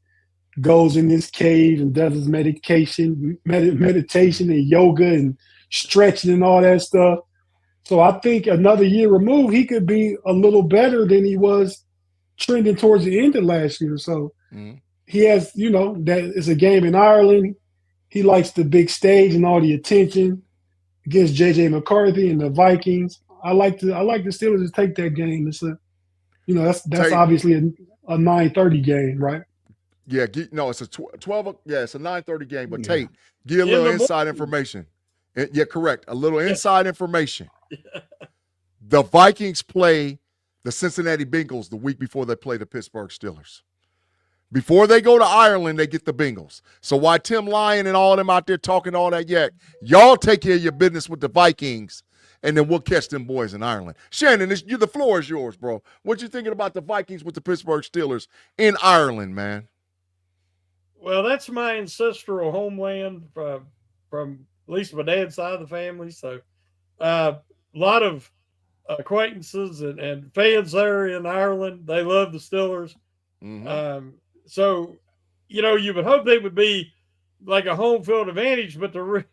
[SPEAKER 4] goes in his cave and does his meditation and yoga and stretching and all that stuff. So I think another year removed, he could be a little better than he was trending towards the end of last year. So he has, that is a game in Ireland. He likes the big stage and all the attention against J.J. McCarthy and the Vikings. I like the Steelers to take that game. It's that's obviously a 9:30 game, right?
[SPEAKER 1] Yeah, it's a 12. Yeah, it's a 9:30 game. But Tate, give a little inside information. Yeah, correct. A little inside information. The Vikings play the Cincinnati Bengals the week before they play the Pittsburgh Steelers. Before they go to Ireland, they get the Bengals. So why Tim Lyon and all of them out there talking all that yak, y'all take care of your business with the Vikings, and then we'll catch them boys in Ireland. Shannon, the floor is yours, bro. What you thinking about the Vikings with the Pittsburgh Steelers in Ireland, man?
[SPEAKER 2] Well, that's my ancestral homeland from at least my dad's side of the family. So a lot of acquaintances and fans there in Ireland. They love the Steelers.
[SPEAKER 1] Mm-hmm.
[SPEAKER 2] So, you would hope they would be like a home field advantage, but there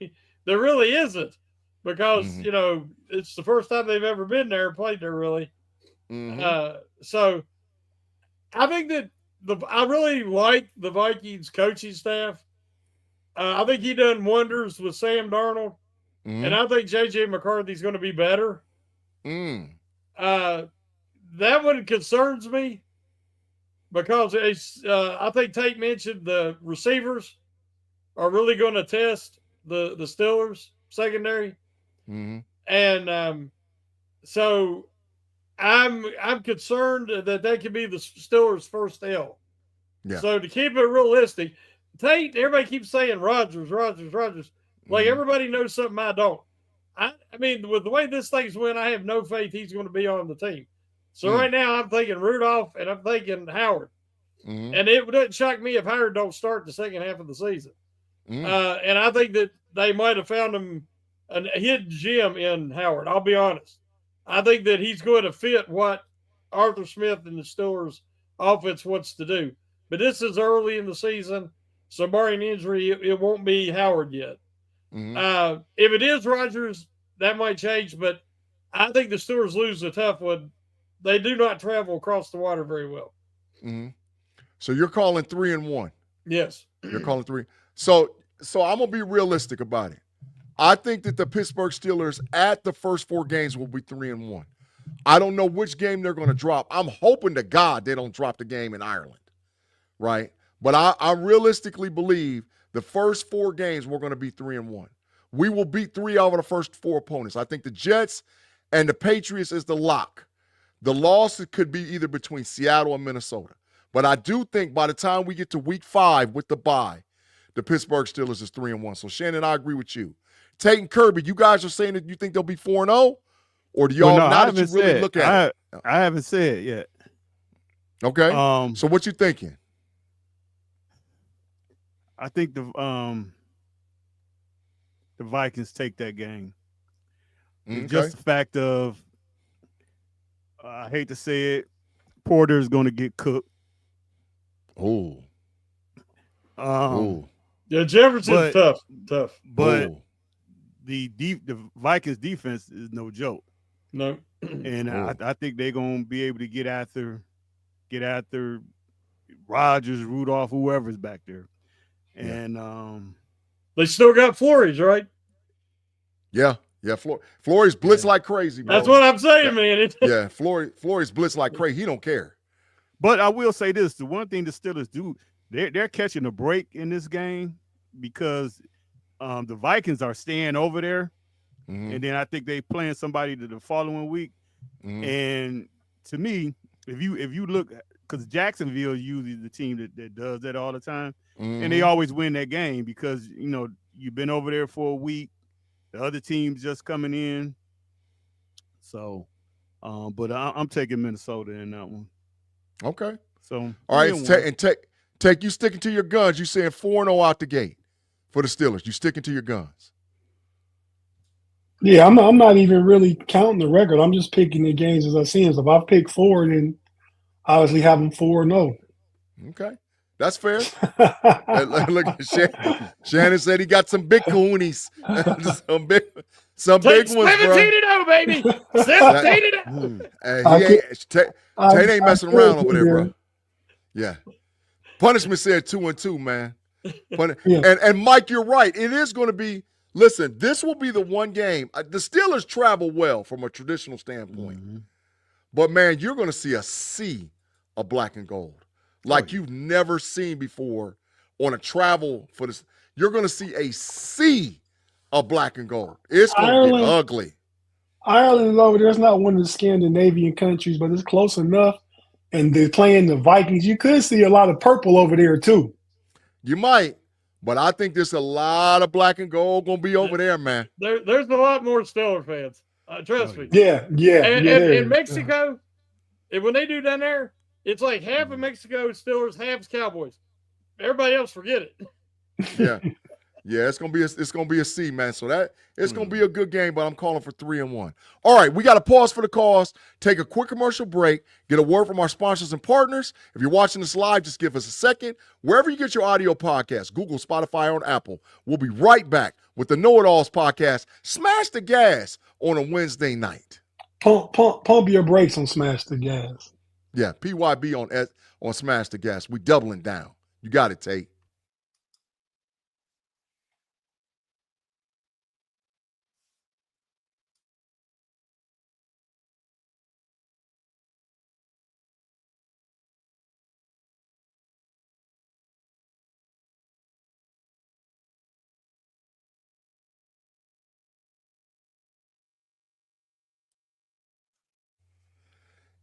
[SPEAKER 2] really isn't, because, it's the first time they've ever been there, played there, really.
[SPEAKER 1] Mm-hmm.
[SPEAKER 2] So I think that I really like the Vikings coaching staff. I think he done wonders with Sam Darnold, and I think J.J. McCarthy's going to be better. That one concerns me, because I think Tate mentioned the receivers are really going to test the Steelers secondary. And so I'm concerned that could be the Steelers' first L.
[SPEAKER 1] Yeah.
[SPEAKER 2] So to keep it realistic, Tate, everybody keeps saying Rodgers. Like everybody knows something I don't. I mean, with the way this thing's went, I have no faith he's going to be on the team. So right now I'm thinking Rudolph and I'm thinking Howard. And it wouldn't shock me if Howard don't start the second half of the season. And I think that they might have found him a hidden gem in Howard. I'll be honest. I think that he's going to fit what Arthur Smith and the Steelers offense wants to do. But this is early in the season, so barring injury, it won't be Howard yet. If it is Rodgers, that might change, but I think the Steelers lose a tough one they do not travel across the water very well.
[SPEAKER 1] Mm-hmm. So you're calling 3-1.
[SPEAKER 2] Yes.
[SPEAKER 1] You're calling 3. So I'm gonna be realistic about it. I think that the Pittsburgh Steelers at the first 4 games will be 3-1. I don't know which game they're going to drop. I'm hoping to God they don't drop the game in Ireland, right? But I realistically believe the first 4 games we're going to be 3-1. We will beat 3 out of the first 4 opponents. I think the Jets and the Patriots is the lock. The loss could be either between Seattle and Minnesota. But I do think by the time we get to week 5 with the bye, the Pittsburgh Steelers is 3-1. So, Shannon, I agree with you. Tate and Kerby, you guys are saying that you think they'll be 4-0? Or do y'all not that you really look at it?
[SPEAKER 3] I haven't said yet.
[SPEAKER 1] Okay. So what you thinking?
[SPEAKER 3] I think the Vikings take that game.
[SPEAKER 1] Okay.
[SPEAKER 3] Just the fact of, I hate to say it, Porter is going to get cooked.
[SPEAKER 1] Oh.
[SPEAKER 2] Yeah, Jefferson's tough.
[SPEAKER 3] But the Vikings defense is no joke.
[SPEAKER 2] No.
[SPEAKER 3] And I think they're going to be able to get after Rodgers, Rudolph, whoever's back there. And
[SPEAKER 2] they still got Flores, right?
[SPEAKER 1] Yeah. Flores blitz like crazy, bro.
[SPEAKER 2] That's what I'm saying, man.
[SPEAKER 1] Yeah, Flores blitz like crazy. He don't care.
[SPEAKER 3] But I will say this: the one thing the Steelers do, they're catching a break in this game because the Vikings are staying over there, and then I think they playing somebody the following week. And to me, if you look, because Jacksonville is usually the team that does that all the time, and they always win that game because you've been over there for a week, the other team's just coming in. So, but I'm taking Minnesota in that one.
[SPEAKER 1] Okay.
[SPEAKER 3] So
[SPEAKER 1] all right, Take you sticking to your guns. You saying 4-0 out the gate for the Steelers. You sticking to your guns.
[SPEAKER 4] Yeah, I'm not even really counting the record. I'm just picking the games as I see them. So if I pick 4, then obviously have them 4-0.
[SPEAKER 1] Okay. That's fair. Look at Shannon said he got some big coonies. some big ones, bro.
[SPEAKER 2] 17-0, baby. 17-0.
[SPEAKER 1] Tate ain't messing around over there, bro. Yeah. Punishment said 2-2, man. And Mike, you're right. It is going to be, listen, this will be the one game. The Steelers travel well from a traditional standpoint. But, man, you're going to see a sea of black and gold like you've never seen before on a travel for this. You're going to see a sea of black and gold. It's going to get ugly.
[SPEAKER 4] Ireland is over there. It's not one of the Scandinavian countries, but it's close enough. And they're playing the Vikings. You could see a lot of purple over there, too.
[SPEAKER 1] You might, but I think there's a lot of black and gold going to be over there, man.
[SPEAKER 2] There's a lot more Steelers fans. Trust me.
[SPEAKER 4] Yeah.
[SPEAKER 2] And in Mexico, when they do down there, it's like half of Mexico is Steelers, half is Cowboys. Everybody else, forget it.
[SPEAKER 1] Yeah, it's gonna be a C, man. So it's gonna be a good game, but I'm calling for 3-1. All right, we got to pause for the cause, take a quick commercial break, get a word from our sponsors and partners. If you're watching this live, just give us a second. Wherever you get your audio podcast, Google, Spotify, or Apple. We'll be right back with the KnoItAllz podcast. Smash the gas on a Wednesday night.
[SPEAKER 4] Pump your brakes on Smash the Gas.
[SPEAKER 1] Yeah, PYB on Smash the Gas. We doubling down. You got it, Tate.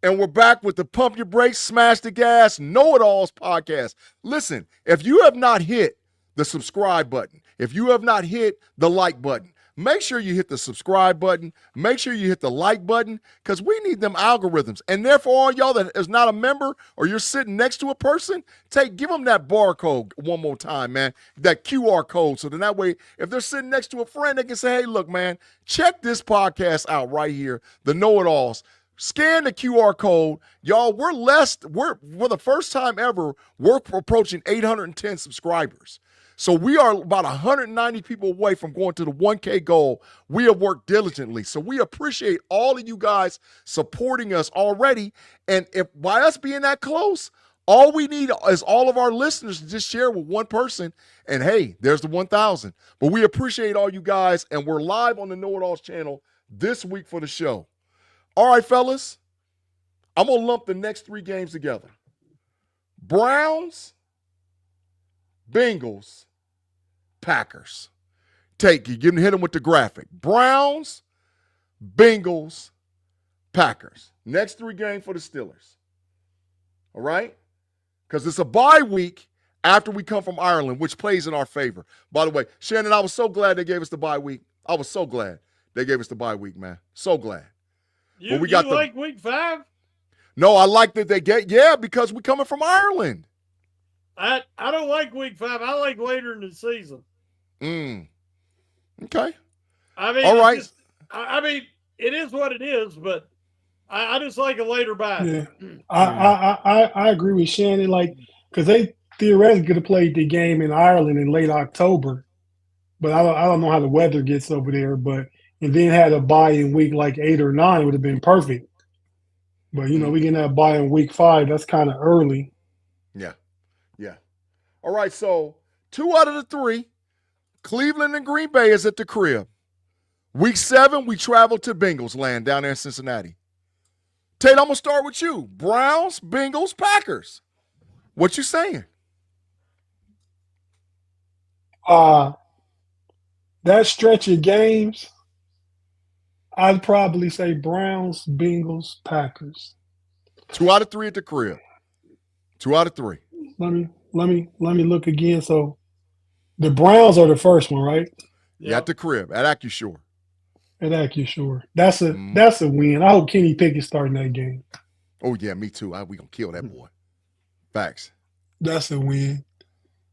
[SPEAKER 1] And we're back with the Pump Your Brakes, Smash the Gas, KnoItAllz podcast. Listen, if you have not hit the subscribe button, if you have not hit the like button, make sure you hit the subscribe button. Make sure you hit the like button because we need them algorithms. And therefore, all y'all that is not a member or you're sitting next to a person, give them that barcode one more time, man, that QR code. So then that way, if they're sitting next to a friend, they can say, hey, look, man, check this podcast out right here, the KnoItAllz. Scan the QR code. Y'all, we're for the first time ever, we're approaching 810 subscribers. So we are about 190 people away from going to the 1K goal. We have worked diligently. So we appreciate all of you guys supporting us already. And if by us being that close, all we need is all of our listeners to just share with one person. And hey, there's the 1,000. But we appreciate all you guys. And we're live on the KnoItAllz channel this week for the show. All right, fellas, I'm going to lump the next 3 games together. Browns, Bengals, Packers. Tate, you hit them with the graphic. Browns, Bengals, Packers. Next 3 games for the Steelers. All right? Because it's a bye week after we come from Ireland, which plays in our favor. By the way, Shannon, I was so glad they gave us the bye week. I was so glad they gave us the bye week, man. So glad.
[SPEAKER 2] You like week 5?
[SPEAKER 1] No, I like that they get, because we're coming from Ireland.
[SPEAKER 2] I don't like week 5. I like later in the season.
[SPEAKER 1] Okay.
[SPEAKER 2] I mean,
[SPEAKER 1] all right.
[SPEAKER 2] It is what it is, but I just like a later bye.
[SPEAKER 4] Yeah, I agree with Shannon. Like, because they theoretically could have played the game in Ireland in late October, but I don't know how the weather gets over there. And then had a bye in week like 8 or 9 would have been perfect. But we can have bye in week 5. That's kind of early.
[SPEAKER 1] Yeah. All right, so 2 out of the 3, Cleveland and Green Bay is at the crib. Week 7, we travel to Bengals land down there in Cincinnati. Tate, I'm going to start with you. Browns, Bengals, Packers. What you saying?
[SPEAKER 4] That stretch of games, I'd probably say Browns, Bengals, Packers.
[SPEAKER 1] 2 out of 3 at the crib. 2 out of 3.
[SPEAKER 4] Let me look again. So the Browns are the first one, right?
[SPEAKER 1] Yeah, at the crib, at AccuSure.
[SPEAKER 4] At AccuSure. That's a win. I hope Kenny Pickett's starting that game.
[SPEAKER 1] Oh, yeah, me too. We going to kill that boy. Facts.
[SPEAKER 4] That's a win.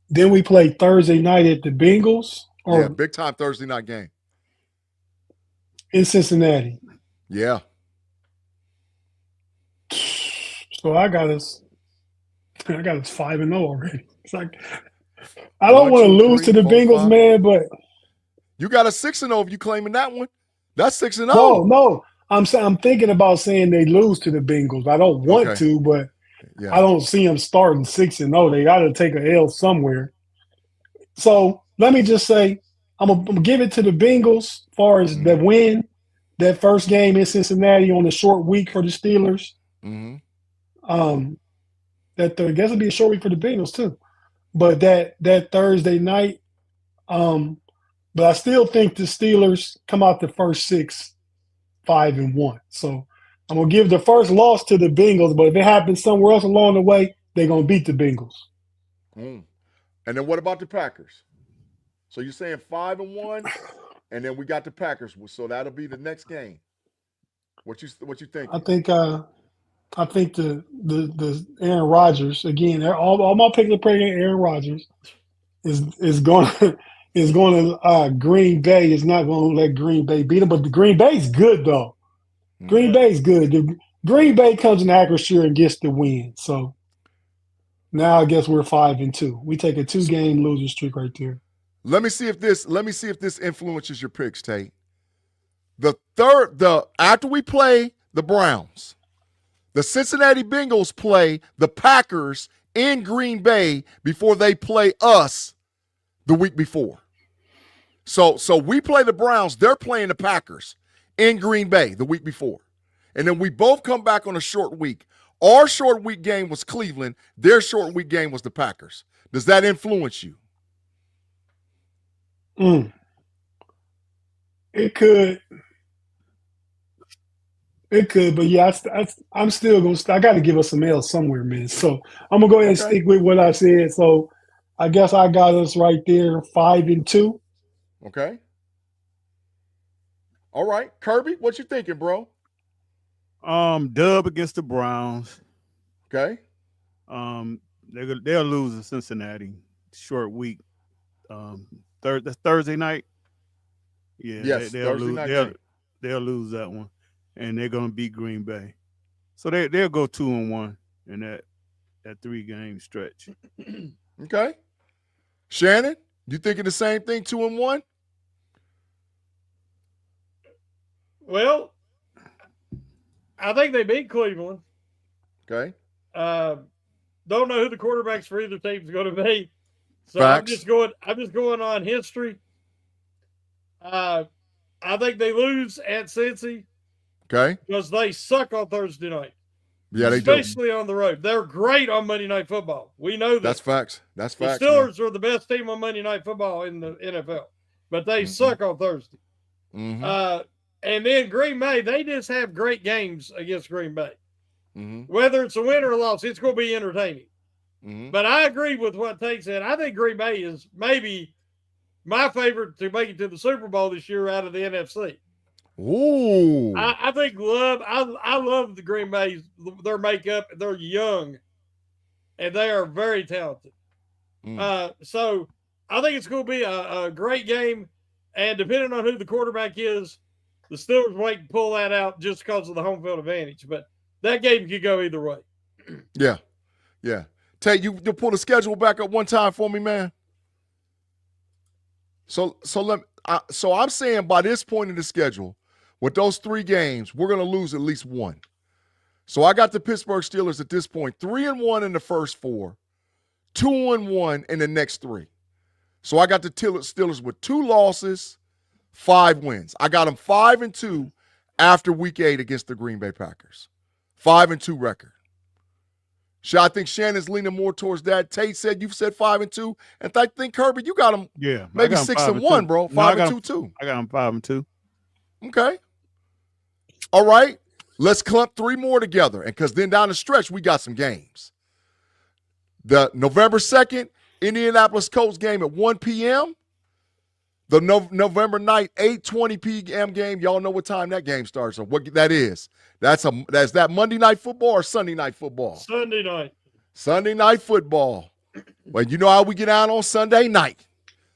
[SPEAKER 4] Then we play Thursday night at the Bengals.
[SPEAKER 1] Yeah, big time Thursday night game.
[SPEAKER 4] In Cincinnati.
[SPEAKER 1] Yeah.
[SPEAKER 4] So I got us 5-0 already. It's like I don't want to lose to the Bengals,
[SPEAKER 1] 5.
[SPEAKER 4] man, but
[SPEAKER 1] you got a 6-0 if you claiming that one. That's 6-0.
[SPEAKER 4] No. I'm thinking about saying they lose to the Bengals. I don't want to, but I don't see them starting 6-0. They got to take a L somewhere. So let me just say, I'm gonna give it to the Bengals as far as the win. That first game in Cincinnati on the short week for the Steelers. I guess it'll be a short week for the Bengals too. But that Thursday night, but I still think the Steelers come out the first 6, 5-1. So I'm gonna give the first loss to the Bengals, but if it happens somewhere else along the way, they're gonna beat the Bengals.
[SPEAKER 1] And then what about the Packers? So you're saying 5-1, and then we got the Packers. So that'll be the next game. What you think?
[SPEAKER 4] I think the Aaron Rodgers again. All my picks are playing Aaron Rodgers is going to Green Bay is not going to let Green Bay beat them. But the Green Bay's good though. Green Bay's good. Green Bay comes in AccuSure and gets the win. So now I guess we're 5-2. We take a 2-game losing streak right there.
[SPEAKER 1] Let me see if this influences your picks, Tate. After we play the Browns, the Cincinnati Bengals play the Packers in Green Bay before they play us the week before. So we play the Browns, they're playing the Packers in Green Bay the week before. And then we both come back on a short week. Our short week game was Cleveland. Their short week game was the Packers. Does that influence you?
[SPEAKER 4] It could, but yeah, I'm still going to – I got to give us some L somewhere, man. So I'm going to go ahead and stick with what I said. So I guess I got us right there, 5-2.
[SPEAKER 1] Okay. All right. Kerby, what you thinking, bro?
[SPEAKER 3] Dub against the Browns.
[SPEAKER 1] Okay.
[SPEAKER 3] They'll lose in Cincinnati. Short week. Thursday night. Yeah,
[SPEAKER 1] yes,
[SPEAKER 3] they'll
[SPEAKER 1] Thursday
[SPEAKER 3] lose.
[SPEAKER 1] Night
[SPEAKER 3] They'll lose that one, and they're gonna beat Green Bay. So they'll go 2-1 in that 3-game stretch.
[SPEAKER 1] Okay. Shannon, You thinking the same thing, 2-1?
[SPEAKER 2] Well, I think they beat Cleveland.
[SPEAKER 1] Okay.
[SPEAKER 2] Don't know who the quarterbacks for either team is going to be. So
[SPEAKER 1] Facts.
[SPEAKER 2] I'm just going on history. I think they lose at Cincy.
[SPEAKER 1] Okay.
[SPEAKER 2] Because they suck on Thursday night.
[SPEAKER 1] Yeah, they do.
[SPEAKER 2] Especially on the road. They're great on Monday Night Football. We know that.
[SPEAKER 1] That's facts. That's facts.
[SPEAKER 2] The Steelers are the best team on Monday Night Football in the NFL, but they suck on Thursday.
[SPEAKER 1] Mm-hmm.
[SPEAKER 2] And then Green Bay, they just have great games against Green Bay.
[SPEAKER 1] Mm-hmm.
[SPEAKER 2] Whether it's a win or a loss, it's going to be entertaining.
[SPEAKER 1] Mm-hmm.
[SPEAKER 2] But I agree with what Tate said. I think Green Bay is maybe my favorite to make it to the Super Bowl this year out of the NFC.
[SPEAKER 1] Ooh.
[SPEAKER 2] I love the Green Bay, their makeup. They're young, and they are very talented. So I think it's going to be a great game. And depending on who the quarterback is, the Steelers might pull that out just because of the home field advantage. But that game could go either way.
[SPEAKER 1] Yeah. Yeah. Tate, you pull the schedule back up one time for me, man. So I'm saying by this point in the schedule, with those 3 games, we're going to lose at least one. So I got the Pittsburgh Steelers at this point 3-1 in the first 4, 2-1 in the next 3. So I got the Steelers with 2 losses, 5 wins. I got them 5-2 after Week 8 against the Green Bay Packers. 5-2 record. I think Shannon's leaning more towards that. Tate said you've said 5-2, and I think Kerby, you got them.
[SPEAKER 3] Yeah,
[SPEAKER 1] maybe 6-1, bro. 5-2 too.
[SPEAKER 3] I got them 5-2.
[SPEAKER 1] Okay. All right. Let's clump 3 more together, and because then down the stretch we got some games. The November 2nd Indianapolis Colts game at 1 p.m. The November night 8:20 p.m. game. Y'all know what time that game starts or what that is. That's that Monday Night Football or Sunday Night Football?
[SPEAKER 2] Sunday night.
[SPEAKER 1] Sunday Night Football. Well, you know how we get out on Sunday night.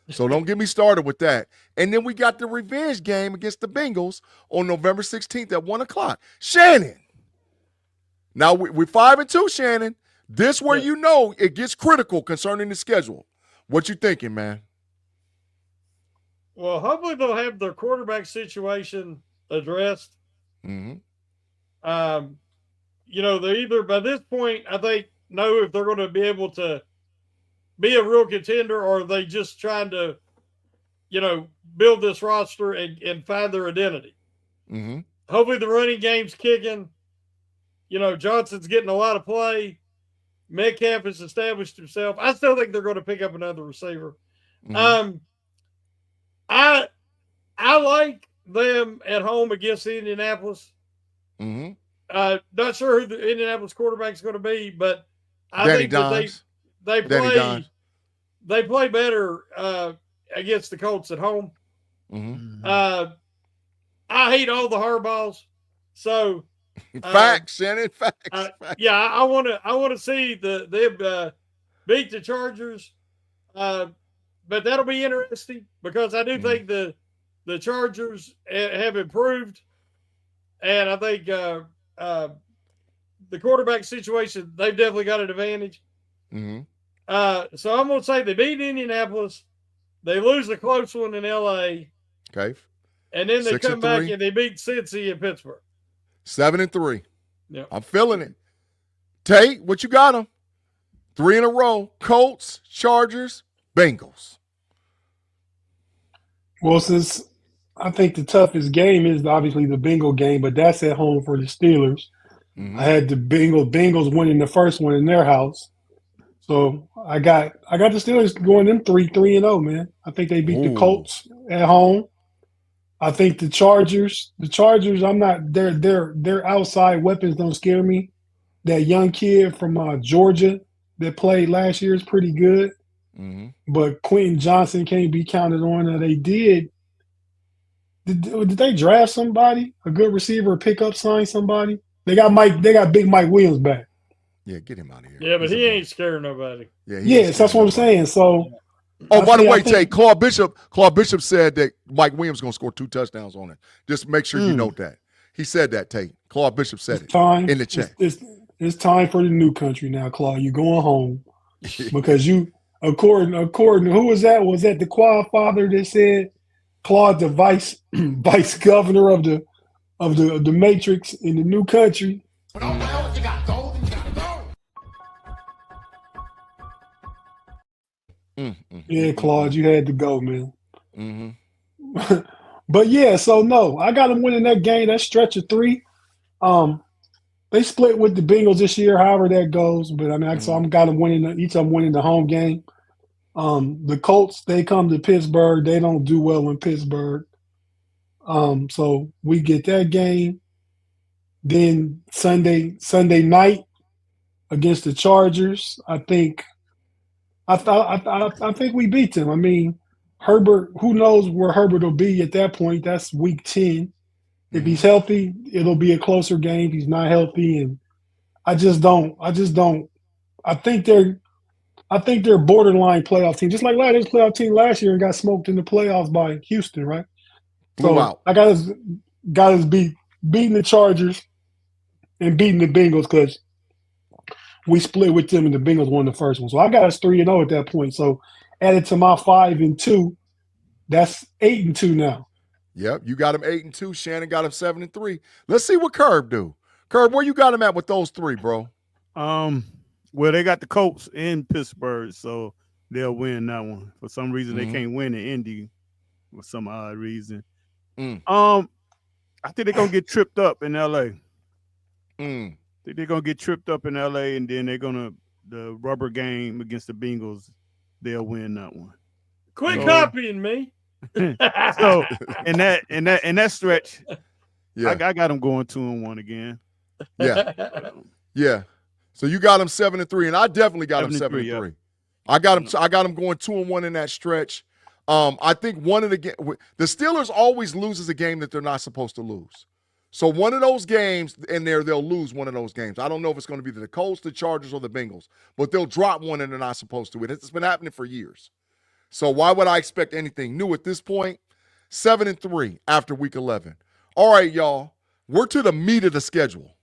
[SPEAKER 1] So don't get me started with that. And then we got the revenge game against the Bengals on November 16th at 1 o'clock. Shannon. Now we're 5-2, Shannon. This where you know it gets critical concerning the schedule. What you thinking, man?
[SPEAKER 2] Well, hopefully they'll have their quarterback situation addressed.
[SPEAKER 1] Mm-hmm.
[SPEAKER 2] They either by this point, I think, know if they're going to be able to be a real contender, or are they just trying to, build this roster and find their identity.
[SPEAKER 1] Mm-hmm.
[SPEAKER 2] Hopefully the running game's kicking. Johnson's getting a lot of play. Metcalf has established himself. I still think they're going to pick up another receiver.
[SPEAKER 1] Mm-hmm.
[SPEAKER 2] I like them at home against Indianapolis.
[SPEAKER 1] Mm-hmm.
[SPEAKER 2] Not sure who the Indianapolis quarterback is going to be, but I
[SPEAKER 1] Danny
[SPEAKER 2] think that
[SPEAKER 1] Dimes.
[SPEAKER 2] they play better against the Colts at home.
[SPEAKER 1] Mm-hmm.
[SPEAKER 2] I hate all the Harbaughs. So
[SPEAKER 1] facts, Shannon. Facts.
[SPEAKER 2] Yeah, I want to see them beat the Chargers. But that'll be interesting because I do think the Chargers have improved, and I think the quarterback situation, they've definitely got an advantage.
[SPEAKER 1] Mm-hmm.
[SPEAKER 2] So I'm going to say they beat Indianapolis, they lose a close one in LA,
[SPEAKER 1] okay,
[SPEAKER 2] and then they come back
[SPEAKER 1] 6-3.
[SPEAKER 2] and they beat Cincy in Pittsburgh.
[SPEAKER 1] 7-3.
[SPEAKER 2] Yeah,
[SPEAKER 1] I'm feeling it. Tate, what you got them? 3 in a row: Colts, Chargers, Bengals.
[SPEAKER 4] Well, since I think the toughest game is obviously the Bengal game, but that's at home for the Steelers.
[SPEAKER 1] Mm-hmm.
[SPEAKER 4] I had the Bengals winning the first one in their house. So I got the Steelers going in 3-0, man. I think they beat the Colts at home. I think the Chargers, I'm not their outside weapons don't scare me. That young kid from Georgia that played last year is pretty good.
[SPEAKER 1] Mm-hmm.
[SPEAKER 4] But Quentin Johnson can't be counted on. Now they did they draft somebody, a good receiver, sign somebody? They got Big Mike Williams back.
[SPEAKER 1] Yeah, get him out of here.
[SPEAKER 2] Yeah, but he ain't scaring nobody.
[SPEAKER 4] Yes, that's what I'm saying. So
[SPEAKER 1] by the way, Tate, Claude Bishop said that Mike Williams is going to score 2 touchdowns on it. Just make sure you note that. He said that, Tate. Claude Bishop said it in the chat.
[SPEAKER 4] It's time for the new country now, Claude. You're going home because according to who was that? Was that the Quad Father that said Claude the vice governor of the Matrix in the new country? Yeah, Claude, you had to go, man.
[SPEAKER 1] Mm-hmm.
[SPEAKER 4] But yeah, so no, I got them winning that game. That stretch of 3. They split with the Bengals this year, however that goes. But I mean, so I'm got them winning. Each of them winning the home game. The Colts, they come to Pittsburgh. They don't do well in Pittsburgh. So we get that game. Then Sunday night against the Chargers, I think we beat them. I mean, Herbert, who knows where Herbert will be at that point? That's week 10. If he's healthy, it'll be a closer game. If he's not healthy, and I think they're borderline playoff team, just like last playoff team last year and got smoked in the playoffs by Houston, right?
[SPEAKER 1] Blew out.
[SPEAKER 4] I got us beating the Chargers and beating the Bengals because we split with them and the Bengals won the first one. So I got us 3-0 at that point. So added to my 5-2, that's 8-2 now.
[SPEAKER 1] Yep, you got him 8-2. Shannon got him 7-3. Let's see what Kerb do. Kerb, where you got him at with those 3, bro?
[SPEAKER 3] Well, they got the Colts in Pittsburgh, so they'll win that one. For some reason, they can't win in Indy for some odd reason. I think they're gonna get tripped up in LA. I think they're gonna get tripped up in LA, and then the rubber game against the Bengals, they'll win that one.
[SPEAKER 2] Quit copying me.
[SPEAKER 3] So in that stretch,
[SPEAKER 1] yeah,
[SPEAKER 3] I got them going 2-1 again.
[SPEAKER 1] Yeah. So you got him 7-3, and I definitely got him 7-3.
[SPEAKER 3] Yeah.
[SPEAKER 1] I got him going 2-1 in that stretch. I think one of the Steelers always loses a game that they're not supposed to lose. So one of those games in there, they'll lose one of those games. I don't know if it's going to be the Colts, the Chargers, or the Bengals, but they'll drop one and they're not supposed to. It's been happening for years. So why would I expect anything new at this point? 7-3 after week 11. All right, y'all. We're to the meat of the schedule.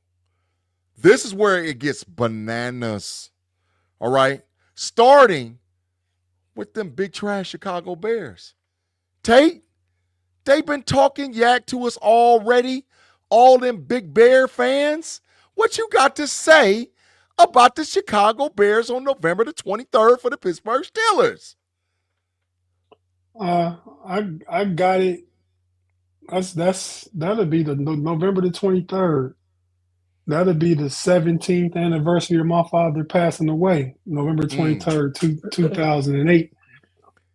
[SPEAKER 1] This is where it gets bananas. All right? Starting with them big trash Chicago Bears. Tate, they've been talking yak to us already. All them big Bear fans. What you got to say about the Chicago Bears on November the 23rd for the Pittsburgh Steelers?
[SPEAKER 4] I got it. That'll be the November the 23rd. That'll be the 17th anniversary of my father passing away, November 23rd, 2008.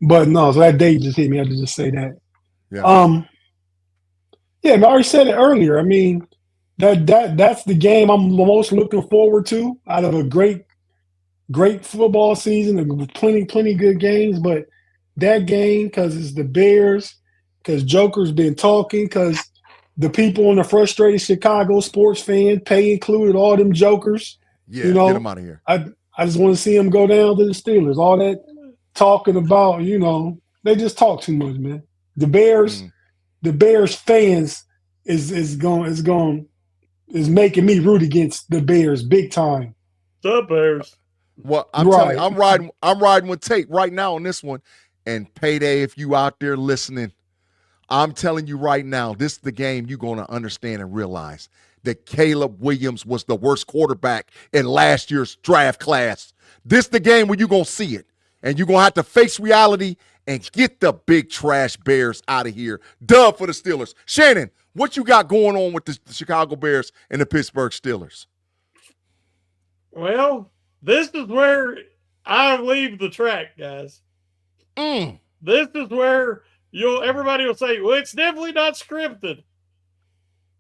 [SPEAKER 4] But no, so that date just hit me. I had to just say that.
[SPEAKER 1] Yeah.
[SPEAKER 4] Yeah, I already said it earlier. I mean, that's the game I'm the most looking forward to out of a great football season and plenty good games. But that game, because it's the Bears, because Joker's been talking, because the people in the frustrated Chicago sports fan, pay included, all them Jokers.
[SPEAKER 1] Yeah, get them out of here.
[SPEAKER 4] I just want to see them go down to the Steelers. All that talking about, they just talk too much, man. The Bears fans is making me root against the Bears big time.
[SPEAKER 2] The Bears.
[SPEAKER 1] Well, I'm telling you, I'm riding with Tate right now on this one. And Payday, if you out there listening, I'm telling you right now, this is the game you're going to understand and realize that Caleb Williams was the worst quarterback in last year's draft class. This is the game where you're going to see it. And you're going to have to face reality and get the big trash Bears out of here. Dub for the Steelers. Shannon, what you got going on with the Chicago Bears and the Pittsburgh Steelers?
[SPEAKER 2] Well, this is where I leave the track, guys. This is where everybody will say, well, it's definitely not scripted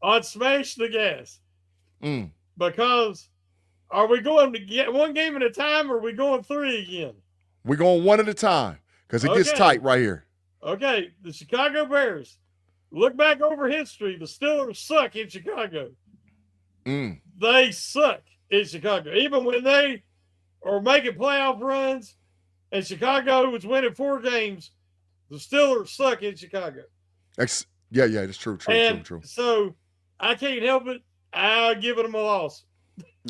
[SPEAKER 2] on Smash the Gas. Because are we going to get one game at a time or are we going 3 again?
[SPEAKER 1] We're going one at a time because it gets tight right here.
[SPEAKER 2] Okay, the Chicago Bears. Look back over history. The Steelers suck in Chicago. They suck in Chicago. Even when they are making playoff runs and Chicago was winning 4 games, the Steelers suck in Chicago.
[SPEAKER 1] Yeah, it's true.
[SPEAKER 2] So I can't help it. I'll give them a loss.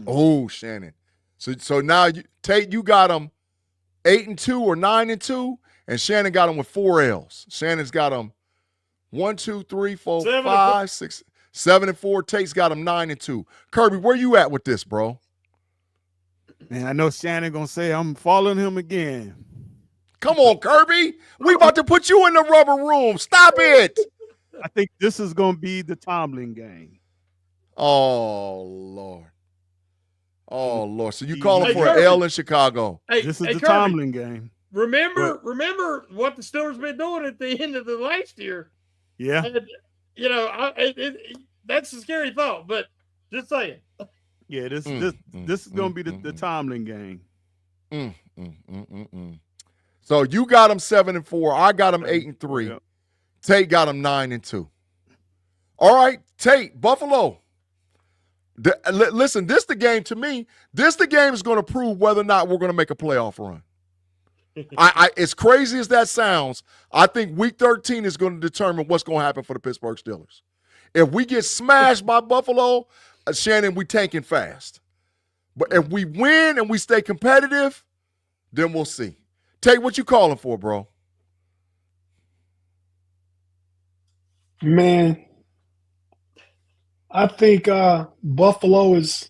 [SPEAKER 1] Oh, Shannon. So now, Tate, you got them 8-2 or 9-2, and Shannon got them with 4 L's. Shannon's got them 1, 2, 3, 4, 5, 6, 7-4. Tate's got them 9-2. Kerby, where you at with this, bro?
[SPEAKER 3] Man, I know Shannon gonna say I'm following him again.
[SPEAKER 1] Come on, Kerby. We about to put you in the rubber room. Stop it.
[SPEAKER 3] I think this is gonna be the Tomlin game.
[SPEAKER 1] Oh, Lord. Oh, Lord. So you calling for an
[SPEAKER 2] Kerby.
[SPEAKER 1] L in Chicago.
[SPEAKER 3] This is the
[SPEAKER 2] Kerby,
[SPEAKER 3] Tomlin game.
[SPEAKER 2] Remember what the Steelers been doing at the end of the last year.
[SPEAKER 3] Yeah.
[SPEAKER 2] And, that's a scary thought, but just saying.
[SPEAKER 3] Yeah, this is gonna be the Tomlin game.
[SPEAKER 1] So you got them 7-4. I got them 8-3.
[SPEAKER 3] Yep.
[SPEAKER 1] Tate got them 9-2. All right, Tate, Buffalo. Listen, this the game to me. This the game is going to prove whether or not we're going to make a playoff run. As crazy as that sounds, I think Week 13 is going to determine what's going to happen for the Pittsburgh Steelers. If we get smashed by Buffalo, Shannon, we tanking fast. But if we win and we stay competitive, then we'll see. Tate, what you calling for, bro?
[SPEAKER 4] Man, I think Buffalo is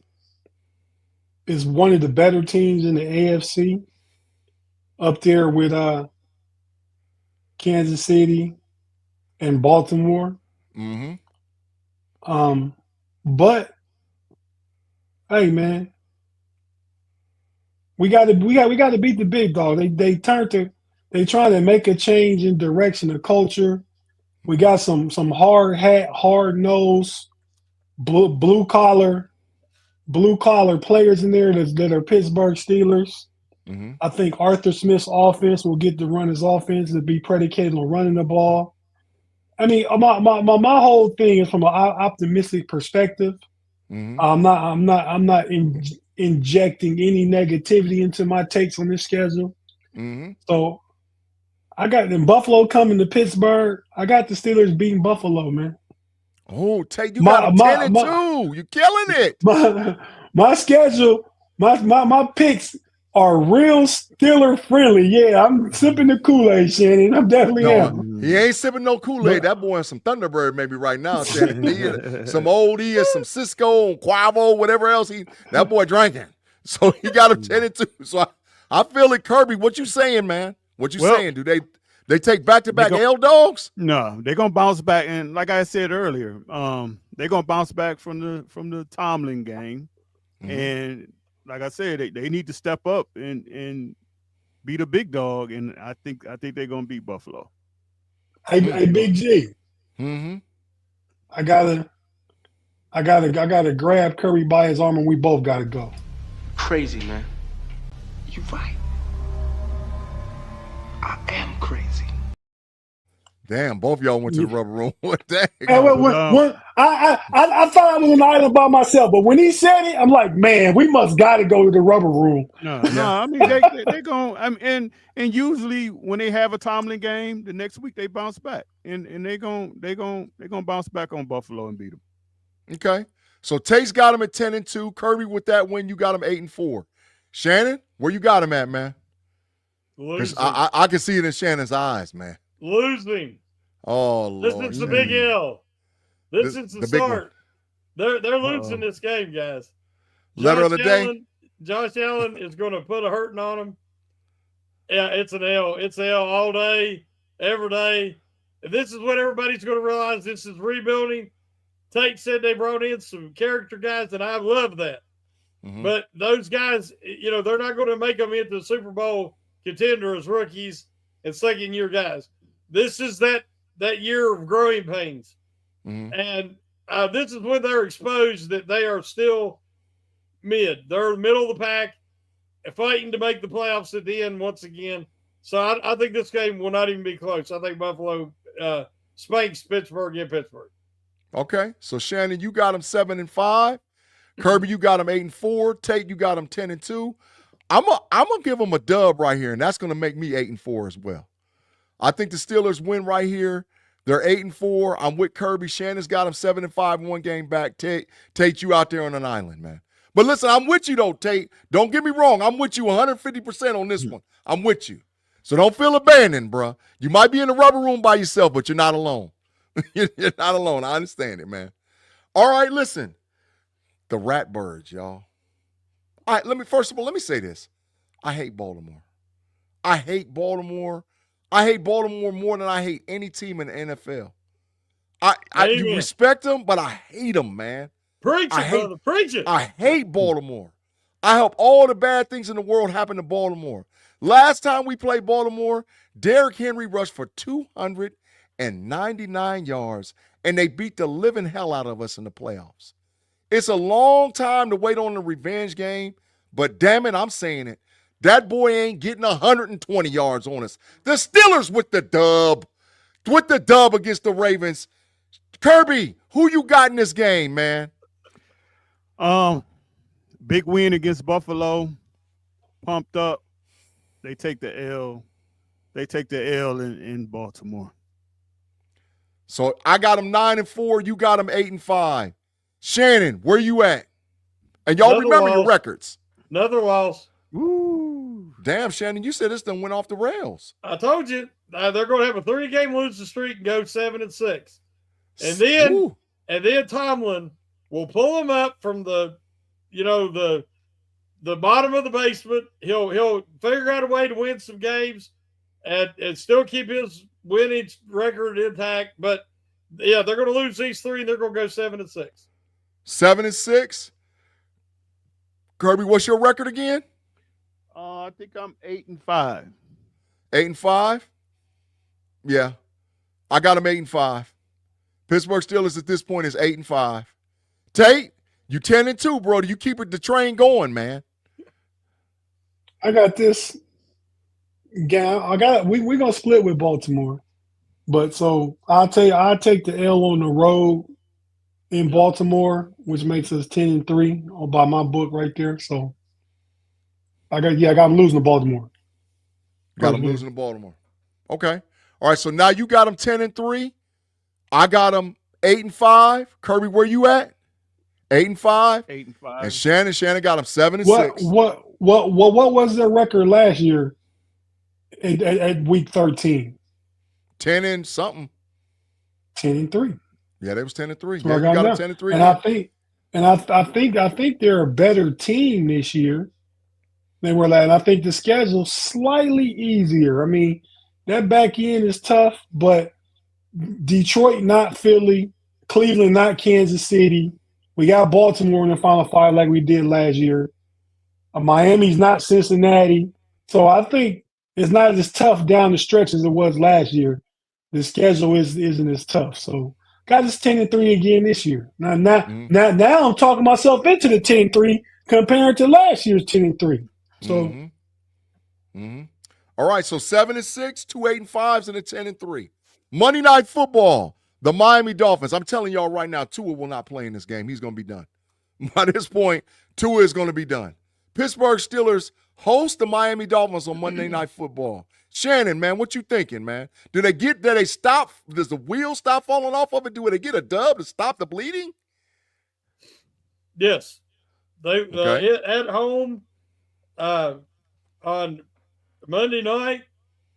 [SPEAKER 4] one of the better teams in the AFC, up there with Kansas City and Baltimore.
[SPEAKER 1] Mm-hmm.
[SPEAKER 4] But hey, man, we got to beat the big dog. They trying to make a change in direction of culture. We got some hard hat, hard nose, blue collar players in there that are Pittsburgh Steelers.
[SPEAKER 1] Mm-hmm.
[SPEAKER 4] I think Arthur Smith's offense will get to run his offense to be predicated on running the ball. I mean, my whole thing is from an optimistic perspective.
[SPEAKER 1] Mm-hmm.
[SPEAKER 4] I'm not injecting any negativity into my takes on this schedule.
[SPEAKER 1] Mm-hmm.
[SPEAKER 4] So I got them Buffalo coming to Pittsburgh. I got the Steelers beating Buffalo, man.
[SPEAKER 1] Oh, Tate, you got them 10-2. You're killing it.
[SPEAKER 4] My schedule, my picks are real Steeler friendly. Yeah, I'm sipping the Kool-Aid, Shannon. I'm definitely am.
[SPEAKER 1] He ain't sipping no Kool-Aid. That boy in some Thunderbird maybe right now, Shannon. Some old some Cisco and Quavo, whatever else that boy drinking. So he got him 10-2. So I feel it, Kerby. What you saying, man? What you saying? Do they take back-to-back L dogs?
[SPEAKER 3] No, they're gonna bounce back, and like I said earlier, they're gonna bounce back from the Tomlin game, and like I said, they need to step up and beat a big dog, and I think they're gonna beat Buffalo.
[SPEAKER 4] Hey, Big G.
[SPEAKER 1] Mm-hmm.
[SPEAKER 4] I gotta grab Kerby by his arm, and we both gotta go.
[SPEAKER 5] Crazy, man. You right. I am crazy.
[SPEAKER 1] Damn, both y'all went to the rubber room. Dang.
[SPEAKER 4] I thought I was on the island by myself, but when he said it, I'm like, man, we must gotta go to the rubber room.
[SPEAKER 3] No, I mean they going. I mean, and usually when they have a Tomlin game, the next week they bounce back, and they gonna bounce back on Buffalo and beat them.
[SPEAKER 1] Okay, so Tate's got him at 10-2. Kerby, with that win, you got him 8-4. Shannon, where you got him at, man? Because I can see it in Shannon's eyes, man.
[SPEAKER 2] Losing.
[SPEAKER 1] Oh, Lord.
[SPEAKER 2] This is the big L. This is the start. They're losing this game, guys.
[SPEAKER 1] Letter of the day.
[SPEAKER 2] Josh Allen is going to put a hurting on them. Yeah, it's an L. It's an L all day, every day. This is what everybody's going to realize. This is rebuilding. Tate said they brought in some character guys, and I love that. Mm-hmm. But those guys, they're not going to make them into the Super Bowl contender as rookies and second-year guys. This is that year of growing pains. Mm-hmm. And this is when they're exposed that they are still mid. They're middle of the pack, fighting to make the playoffs at the end once again. So I think this game will not even be close. I think Buffalo spanks Pittsburgh in Pittsburgh.
[SPEAKER 1] Okay. So, Shannon, you got them 7-5. Kerby, you got them 8-4. Tate, you got them 10-2. I'm gonna give them a dub right here, and that's gonna make me 8-4 as well. I think the Steelers win right here. They're 8-4. I'm with Kerby. Shannon's got them 7-5, one game back. Tate, you out there on an island, man. But listen, I'm with you though, Tate. Don't get me wrong. I'm with you 150% on this one. I'm with you. So don't feel abandoned, bro. You might be in the rubber room by yourself, but you're not alone. You're not alone. I understand it, man. All right, listen. The Ratbirds, y'all. All right, first of all, let me say this. I hate Baltimore. I hate Baltimore. I hate Baltimore more than I hate any team in the NFL. You respect them, but I hate them, man.
[SPEAKER 2] Preach it, brother. Preach it.
[SPEAKER 1] I hate Baltimore. I hope all the bad things in the world happen to Baltimore. Last time we played Baltimore, Derrick Henry rushed for 299 yards, and they beat the living hell out of us in the playoffs. It's a long time to wait on the revenge game, but damn it, I'm saying it. That boy ain't getting 120 yards on us. The Steelers with the dub against the Ravens. Kerby, who you got in this game, man?
[SPEAKER 3] Big win against Buffalo. Pumped up. They take the L. They take the L in Baltimore.
[SPEAKER 1] So I got them 9-4. You got them 8-5. Shannon, where you at? And y'all remember your records.
[SPEAKER 2] Another loss.
[SPEAKER 3] Woo.
[SPEAKER 1] Damn, Shannon, you said this done went off the rails.
[SPEAKER 2] I told you they're going to have a 3-game losing streak and go 7-6, and then Tomlin will pull them up from the bottom of the basement. He'll figure out a way to win some games and still keep his winning record intact. But yeah, they're going to lose these 3 and they're going to go 7-6.
[SPEAKER 1] 7-6. Kerby, what's your record again?
[SPEAKER 3] I think I'm 8-5.
[SPEAKER 1] 8-5? Yeah. I got them 8-5. Pittsburgh Steelers at this point is 8-5. Tate, you 10-2, bro. You keep the train going, man.
[SPEAKER 4] I got this. We're gonna split with Baltimore. But so I'll take the L on the road in Baltimore, which makes us 10-3 by my book right there. So I got them losing to Baltimore.
[SPEAKER 1] Got them losing to Baltimore. Okay. All right. So now you got them 10-3. I got them 8-5. Kerby, where you at? 8-5.
[SPEAKER 3] 8-5.
[SPEAKER 1] And Shannon got them 7-6.
[SPEAKER 4] What was their record last year at week 13?
[SPEAKER 1] 10 and something.
[SPEAKER 4] 10-3.
[SPEAKER 1] Yeah, they was 10-3.
[SPEAKER 4] So
[SPEAKER 1] yeah, you got them 10-3.
[SPEAKER 4] And I think they're a better team this year. They were like, and I think the schedule's slightly easier. I mean, that back end is tough, but Detroit, not Philly, Cleveland, not Kansas City. We got Baltimore in the Final Five like we did last year. Miami's not Cincinnati. So I think it's not as tough down the stretch as it was last year. The schedule isn't as tough. So got us 10-3 again this year. Now I'm talking myself into the 10-3 compared to last year's 10-3. So,
[SPEAKER 1] All right, so 7-6, 2 8-5s, and a 10-3. Monday Night Football, the Miami Dolphins. I'm telling y'all right now, Tua will not play in this game. He's going to be done. By this point, Tua is going to be done. Pittsburgh Steelers host the Miami Dolphins on Monday Night Football. Shannon, man, what you thinking, man? Does the wheel stop falling off of it? Do they get a dub to stop the bleeding?
[SPEAKER 2] Yes. They at home on Monday night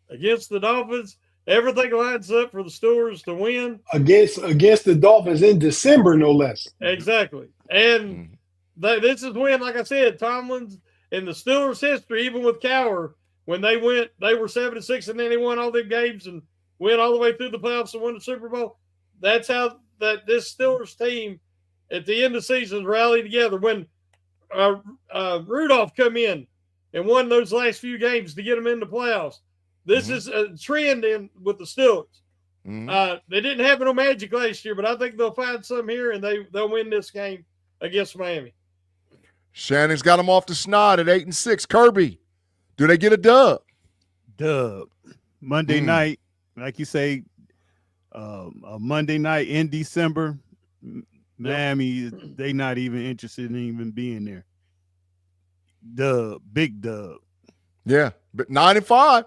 [SPEAKER 2] against the Dolphins. Everything lines up for the Steelers to win
[SPEAKER 4] against the Dolphins in December, no less.
[SPEAKER 2] Exactly, and this is when, like I said, Tomlin's in the Steelers' history, even with Cowher, when they were 7-6 and then they won all their games and went all the way through the playoffs and won the Super Bowl. That's how this Steelers team at the end of the season rallied together. When Rudolph come in and won those last few games to get them in the playoffs. This is a trend with the Steelers. They didn't have no magic last year, but I think they'll find some here and they'll win this game against Miami.
[SPEAKER 1] Shannon's got them off the snod at 8-6. Kerby, do they get a dub?
[SPEAKER 3] Dub. Monday night, like you say, a Monday night in December. Miami, they not even interested in even being there. Dub, big dub.
[SPEAKER 1] Yeah, but 9-5.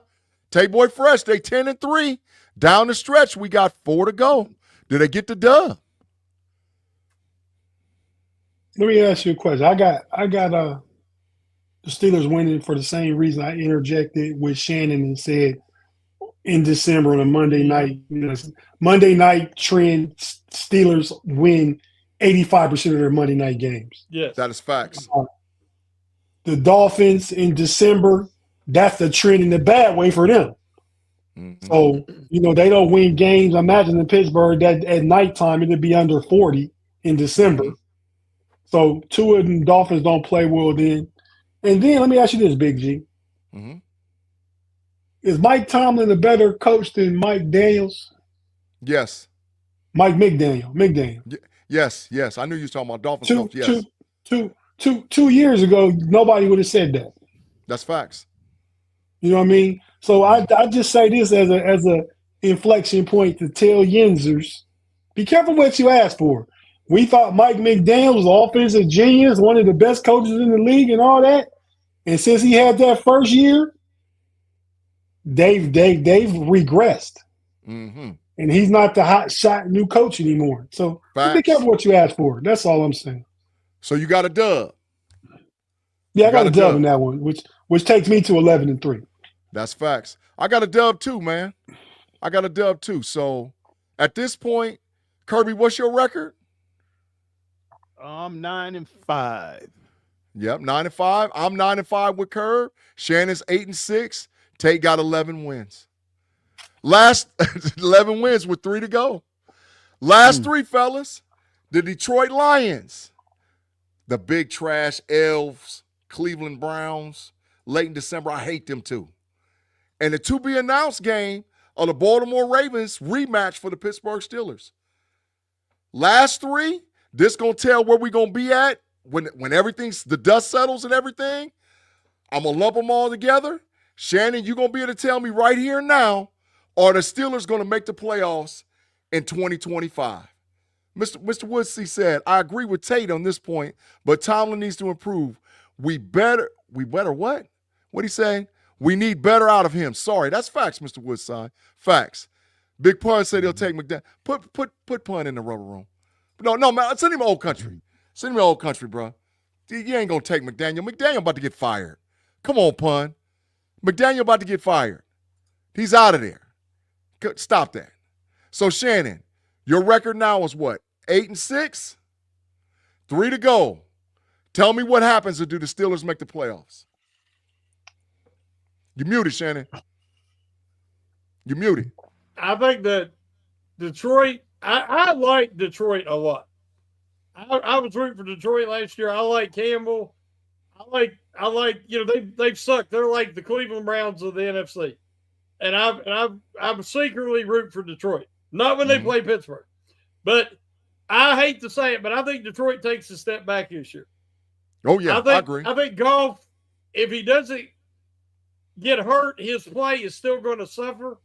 [SPEAKER 1] Tate Boy Fresh, they 10-3. Down the stretch, we got 4 to go. Do they get the dub?
[SPEAKER 4] Let me ask you a question. I got the Steelers winning for the same reason I interjected with Shannon and said in December on a Monday night. Monday night trend, Steelers win 85% of their Monday night games.
[SPEAKER 2] Yes.
[SPEAKER 1] That is facts.
[SPEAKER 4] The Dolphins in December, that's the trend in the bad way for them.
[SPEAKER 1] Mm-hmm.
[SPEAKER 4] So, they don't win games. I imagine in Pittsburgh that at nighttime it'd be under 40 in December.
[SPEAKER 1] Mm-hmm.
[SPEAKER 4] So 2 of them Dolphins don't play well then. And then let me ask you this, Big G.
[SPEAKER 1] Mm-hmm.
[SPEAKER 4] Is Mike Tomlin a better coach than Mike Daniels?
[SPEAKER 1] Yes.
[SPEAKER 4] Mike McDaniel.
[SPEAKER 1] Yes. I knew you were talking about Dolphins coach. Yes.
[SPEAKER 4] 2 years ago, nobody would have said that.
[SPEAKER 1] That's facts.
[SPEAKER 4] You know what I mean? So I just say this as a inflection point to tell Yinzers, be careful what you ask for. We thought Mike McDaniel was an offensive genius, one of the best coaches in the league and all that. And since he had that first year, they've regressed.
[SPEAKER 1] Mm-hmm.
[SPEAKER 4] And he's not the hot shot new coach anymore. So just be careful what you ask for. That's all I'm saying.
[SPEAKER 1] So you got a dub.
[SPEAKER 4] Yeah, I got a dub in that one, which takes me to 11-3.
[SPEAKER 1] That's facts. I got a dub too, man. I got a dub too. So at this point, Kerby, what's your record?
[SPEAKER 3] I'm 9-5.
[SPEAKER 1] Yep, 9-5. I'm 9-5 with Kerb. Shannon's 8-6. Tate got 11 wins. Last 11 wins with 3 to go. Last 3, fellas. The Detroit Lions, the big trash elves, Cleveland Browns, late in December. I hate them too. And the to-be-announced game of the Baltimore Ravens rematch for the Pittsburgh Steelers. Last 3, this going to tell where we're going to be at when the dust settles and everything. I'm going to lump them all together. Shannon, you're going to be able to tell me right here and now, are the Steelers going to make the playoffs in 2025? Mr. Woodsey said, I agree with Tate on this point, but Tomlin needs to improve. We better what? What'd he say? We need better out of him. Sorry, that's facts, Mr. Woodside. Facts. Big Pun said he'll take McDaniel. Put Pun in the rubber room. No, man, send him to Old Country. Send him to Old Country, bro. You ain't going to take McDaniel. McDaniel about to get fired. Come on, Pun. McDaniel about to get fired. He's out of there. Stop that. So, Shannon, your record now is what? 8-6? 3 to go. Tell me what happens do the Steelers make the playoffs? You muted, Shannon. You muted.
[SPEAKER 2] I think that Detroit, I like Detroit a lot. I was rooting for Detroit last year. I like Campbell. I like they've sucked. They're like the Cleveland Browns of the NFC. And I'm secretly rooting for Detroit. Not when they play Pittsburgh. But I hate to say it, but I think Detroit takes a step back this year.
[SPEAKER 1] Oh, yeah, I agree.
[SPEAKER 2] I think Goff, if he doesn't get hurt, his play is still going to suffer.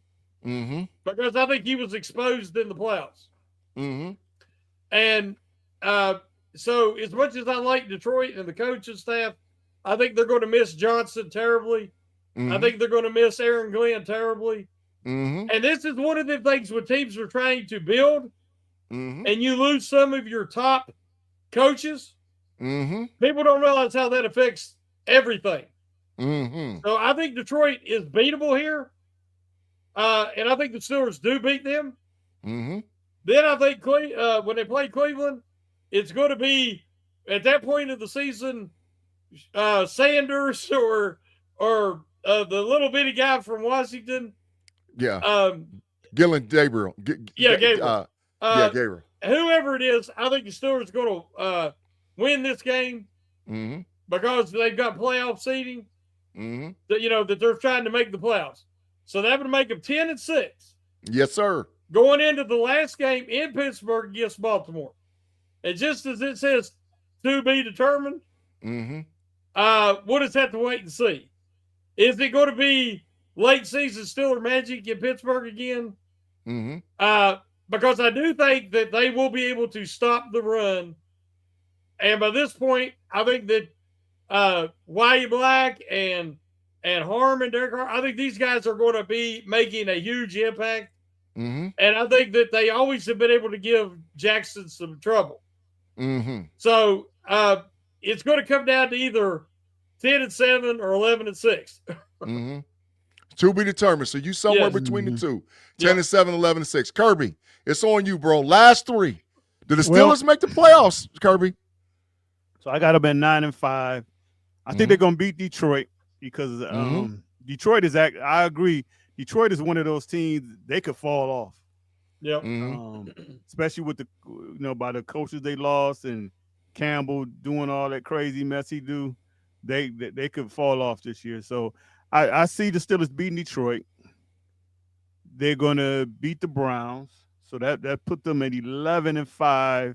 [SPEAKER 1] Mm-hmm.
[SPEAKER 2] Because I think he was exposed in the playoffs.
[SPEAKER 1] Mm-hmm.
[SPEAKER 2] And so as much as I like Detroit and the coaching staff, I think they're going to miss Johnson terribly. Mm-hmm. I think they're going to miss Aaron Glenn terribly.
[SPEAKER 1] Mm-hmm.
[SPEAKER 2] And this is one of the things when teams are trying to build and you lose some of your top coaches, people don't realize how that affects everything. So I think Detroit is beatable here. And I think the Steelers do beat them. Then I think when they play Cleveland, it's going to be at that point of the season, Sanders or the little bitty guy from Washington.
[SPEAKER 1] Yeah. Gillen Gabriel.
[SPEAKER 2] Gabriel.
[SPEAKER 1] Gabriel.
[SPEAKER 2] Whoever it is, I think the Steelers are going to win this game because they've got playoff seeding. That they're trying to make the playoffs. So that would make them 10-6.
[SPEAKER 1] Yes, sir.
[SPEAKER 2] Going into the last game in Pittsburgh against Baltimore. And just as it says to be determined, we'll just have to wait and see. Is it going to be late season Steeler magic in Pittsburgh again? Because I do think that they will be able to stop the run. And by this point, I think that Wyatt Black and Harmon, Derek Harmon, I think these guys are going to be making a huge impact. And I think that they always have been able to give Jackson some trouble. So it's going to come down to either 10-7 or 11-6.
[SPEAKER 1] Mm-hmm. To be determined. So you somewhere between the two. 10-7, 11-6. Kerby, it's on you, bro. Last three. Did the Steelers make the playoffs, Kerby?
[SPEAKER 3] So I got them at 9-5. I think they're going to beat Detroit because Detroit is I agree. Detroit is one of those teams they could fall off.
[SPEAKER 2] Yep.
[SPEAKER 3] Especially with the by the coaches they lost and Campbell doing all that crazy mess he do, they could fall off this year. So I see the Steelers beating Detroit. They're gonna beat the Browns, so that put them at 11-5.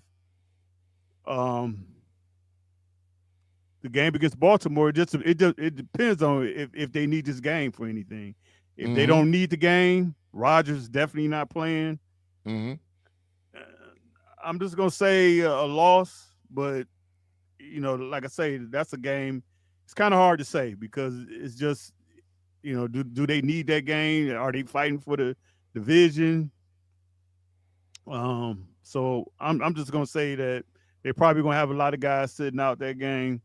[SPEAKER 3] The game against Baltimore, it depends on if they need this game for anything. If they don't need the game, Rodgers definitely not playing. I'm just gonna say a loss, but like I say, that's a game. It's kind of hard to say because it's just, do they need that game? Are they fighting for the division? So I'm just gonna say that they're probably gonna have a lot of guys sitting out that game.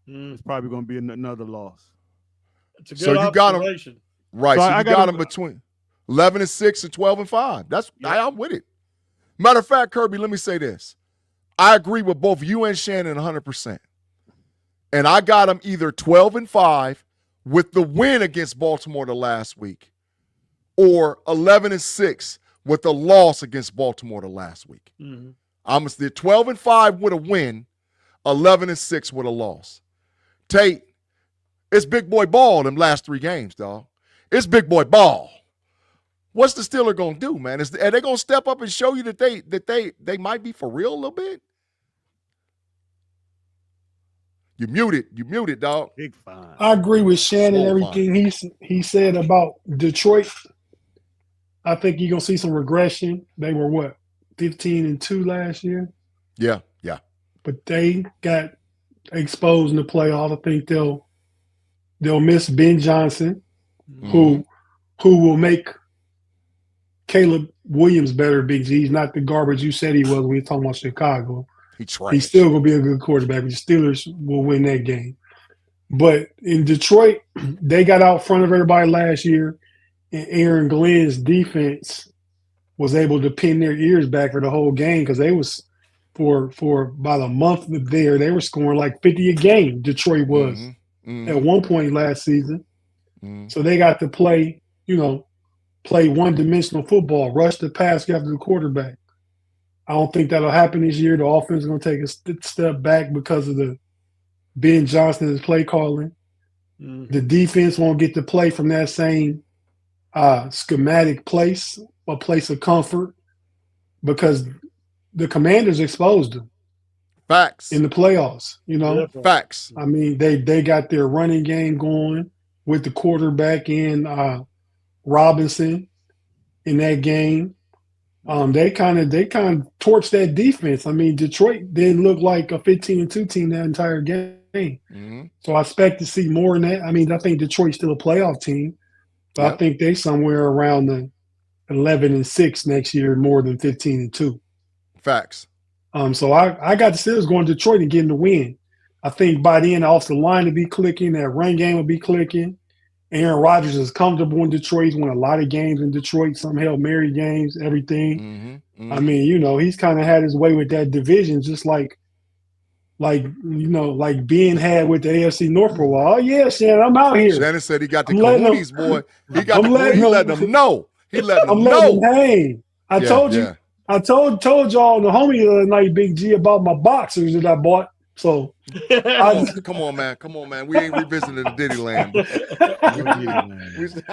[SPEAKER 3] It's probably gonna be another loss.
[SPEAKER 2] It's a good observation.
[SPEAKER 1] Right. So you got them between 11-6 and 12-5. I'm with it. Matter of fact, Kerby, let me say this. I agree with both you and Shannon 100%. And I got them either 12-5 with the win against Baltimore the last week, or 11-6 with the loss against Baltimore the last week. I'm the 12-5 with a win, 11-6 with a loss. Tate, it's big boy ball them last three games, dog. It's big boy ball. What's the Steelers gonna do, man? Are they gonna step up and show you that they might be for real a little bit? You muted, dog.
[SPEAKER 3] Big fine.
[SPEAKER 4] I agree with Shannon. Everything he said about Detroit. I think you're gonna see some regression. They were 15-2 last year.
[SPEAKER 1] Yeah.
[SPEAKER 4] But they got exposed in the playoff. I think they'll miss Ben Johnson, who will make Caleb Williams better. Big G. He's not the garbage you said he was when we were talking about Chicago. He's still gonna be a good quarterback. But the Steelers will win that game. But in Detroit, they got out front of everybody last year, and Aaron Glenn's defense was able to pin their ears back for the whole game because they was for about a month there, they were scoring like 50 a game. Detroit was at one point last season. So they got to play one-dimensional football, rush the pass after the quarterback. I don't think that'll happen this year. The offense is going to take a step back because of the Ben Johnson's play calling. The defense won't get to play from that same schematic place, a place of comfort, because the Commanders exposed them.
[SPEAKER 1] Facts.
[SPEAKER 4] In the playoffs,
[SPEAKER 1] Facts.
[SPEAKER 4] I mean, they got their running game going with the quarterback and Robinson in that game. They kind of torched that defense. I mean, Detroit didn't look like a 15-2 team that entire game. So I expect to see more in that. I mean, I think Detroit's still a playoff team, but I think they somewhere around the 11-6 next year, more than 15-2.
[SPEAKER 1] Facts.
[SPEAKER 4] So I got the Steelers going to Detroit and getting the win. I think by then, the offensive line will be clicking, that run game will be clicking. Aaron Rodgers is comfortable in Detroit. He's won a lot of games in Detroit, some Hail Mary games, everything. I mean, he's kind of had his way with that division, just like Ben had with the AFC North for a while. Oh, yeah, Shannon, I'm out here.
[SPEAKER 1] Shannon said he got the Coyotes, boy. He got the Coyotes. He let them know. He let them know.
[SPEAKER 4] Letting them hang. I told you. I told y'all the homie the other night, Big G, about my boxers that I bought. So
[SPEAKER 1] come on, man. We ain't revisiting the Diddy land.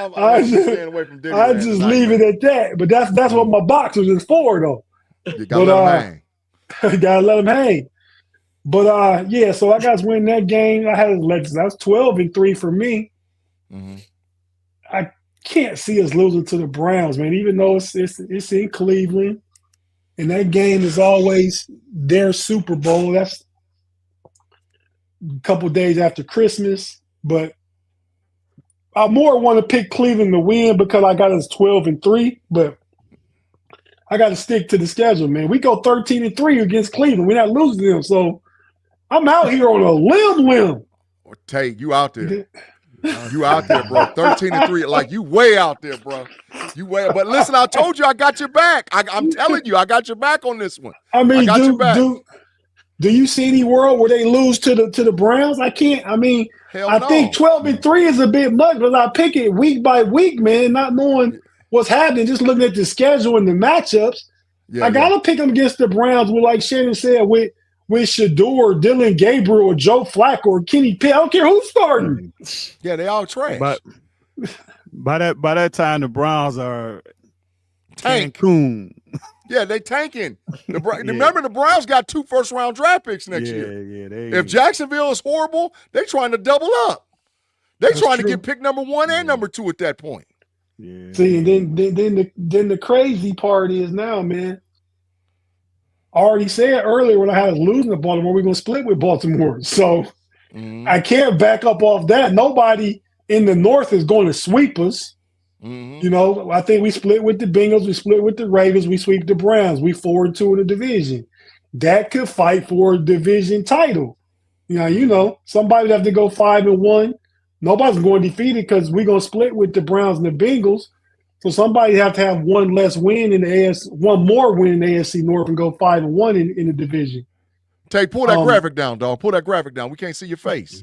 [SPEAKER 4] I just leave it at that. But that's what my boxers is for, though.
[SPEAKER 1] You gotta let them hang.
[SPEAKER 4] Gotta let them hang. But so I got to win that game. I was 12-3 for me. I can't see us losing to the Browns, man. Even though it's in Cleveland. And that game is always their Super Bowl. That's a couple days after Christmas. But I more want to pick Cleveland to win because I got us 12-3. But I got to stick to the schedule, man. We go 13-3 against Cleveland. We're not losing them. So I'm out here on a limb.
[SPEAKER 1] Tate, you out there. You out there, bro. 13-3. Like, you way out there, bro. You way. But listen, I told you I got your back. I'm telling you, I got your back on this one.
[SPEAKER 4] I mean,
[SPEAKER 1] I got your back.
[SPEAKER 4] Do you see any world where they lose to the Browns? I can't. I mean, I think 12-3 is a bit much, but I pick it week by week, man, not knowing what's happening, just looking at the schedule and the matchups. Yeah, I gotta pick them against the Browns with, like Shannon said, with Shador, Dylan Gabriel, or Joe Flacco, or Kenny Pitt. I don't care who's starting.
[SPEAKER 1] Yeah, they all trash.
[SPEAKER 3] But by that time, the Browns are Cancun.
[SPEAKER 1] Yeah, they tanking. Remember, the Browns got 2 first-round draft picks next year.
[SPEAKER 3] Yeah,
[SPEAKER 1] if Jacksonville is horrible, they're trying to double up. They're trying to get pick number 1 and number 2 at that point.
[SPEAKER 3] Yeah.
[SPEAKER 4] See, and then the crazy part is now, man. I already said earlier when I had us losing to Baltimore, we're going to split with Baltimore. So I can't back up off that. Nobody in the North is going to sweep us. You know, I think we split with the Bengals, we split with the Ravens, we sweep the Browns. We 4-2 in the division. That could fight for a division title. You know, somebody would have to go 5-1. Nobody's going defeated because we're going to split with the Browns and the Bengals. So somebody have to have one less win in the AFC, one more win in the AFC North and go 5-1 in the division.
[SPEAKER 1] Tate, pull that graphic down, dog. Pull that graphic down. We can't see your face.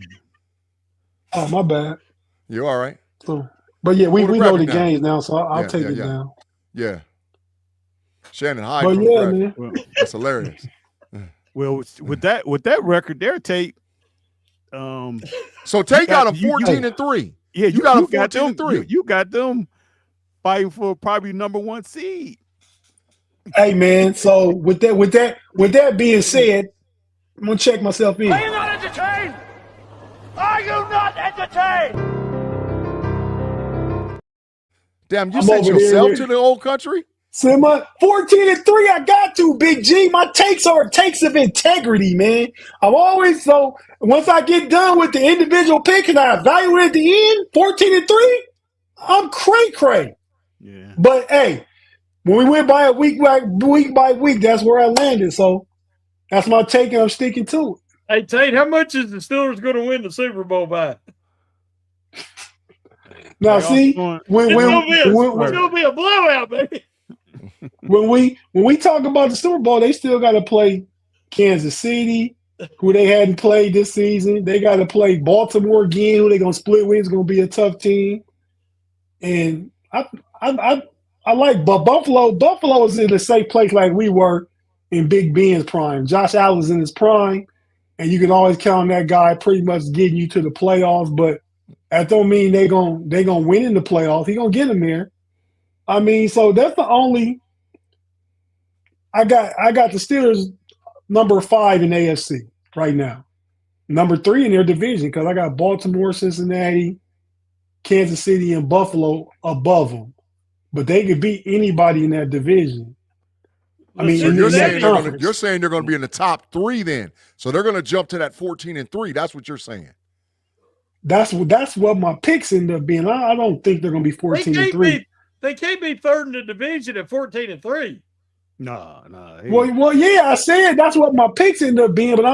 [SPEAKER 4] Oh, my bad.
[SPEAKER 1] You all right?
[SPEAKER 4] So, but yeah, we know the games now, so I'll take it down.
[SPEAKER 1] Yeah. Shannon, hi.
[SPEAKER 4] But yeah, man.
[SPEAKER 1] Well, that's hilarious.
[SPEAKER 3] Well, with that record there, Tate.
[SPEAKER 1] So Tate got them 14-3.
[SPEAKER 3] Yeah,
[SPEAKER 1] you got them 14-3.
[SPEAKER 3] You got them fighting for probably number 1 seed.
[SPEAKER 4] Hey man, so with that being said, I'm gonna check myself in.
[SPEAKER 6] Are you not entertained? Are you not entertained?
[SPEAKER 1] Damn, you sent yourself to the old country?
[SPEAKER 4] So 14-3, I got to, Big G. My takes are takes of integrity, man. I'm always once I get done with the individual pick and I evaluate at the end, 14-3, I'm cray.
[SPEAKER 3] Yeah.
[SPEAKER 4] But hey, when we went by week by week, that's where I landed. So that's my take, and I'm sticking to it.
[SPEAKER 2] Hey Tate, how much is the Steelers going to win the Super Bowl by?
[SPEAKER 4] Now, see, it's
[SPEAKER 2] gonna be a blowout, baby.
[SPEAKER 4] When we talk about the Super Bowl, they still got to play Kansas City, who they hadn't played this season. They got to play Baltimore again, who they're gonna split with. It's gonna be a tough team. And I like Buffalo. Buffalo is in a safe place like we were in Big Ben's prime. Josh Allen's in his prime, and you can always count on that guy pretty much getting you to the playoffs. But that don't mean they gonna win in the playoffs. He gonna get them there. I mean, so that's the only. I got the Steelers number 5 in AFC right now, number 3 in their division because I got Baltimore, Cincinnati, Kansas City, and Buffalo above them. But they could beat anybody in that division. I mean,
[SPEAKER 1] so you're saying they're going to be in the top 3 then. So they're going to jump to that 14-3. That's what you're saying.
[SPEAKER 4] That's what my picks end up being. I don't think they're going to be 14-3.
[SPEAKER 2] They can't be third in the division at 14-3.
[SPEAKER 3] No.
[SPEAKER 4] Well, yeah, I said that's what my picks end up being, but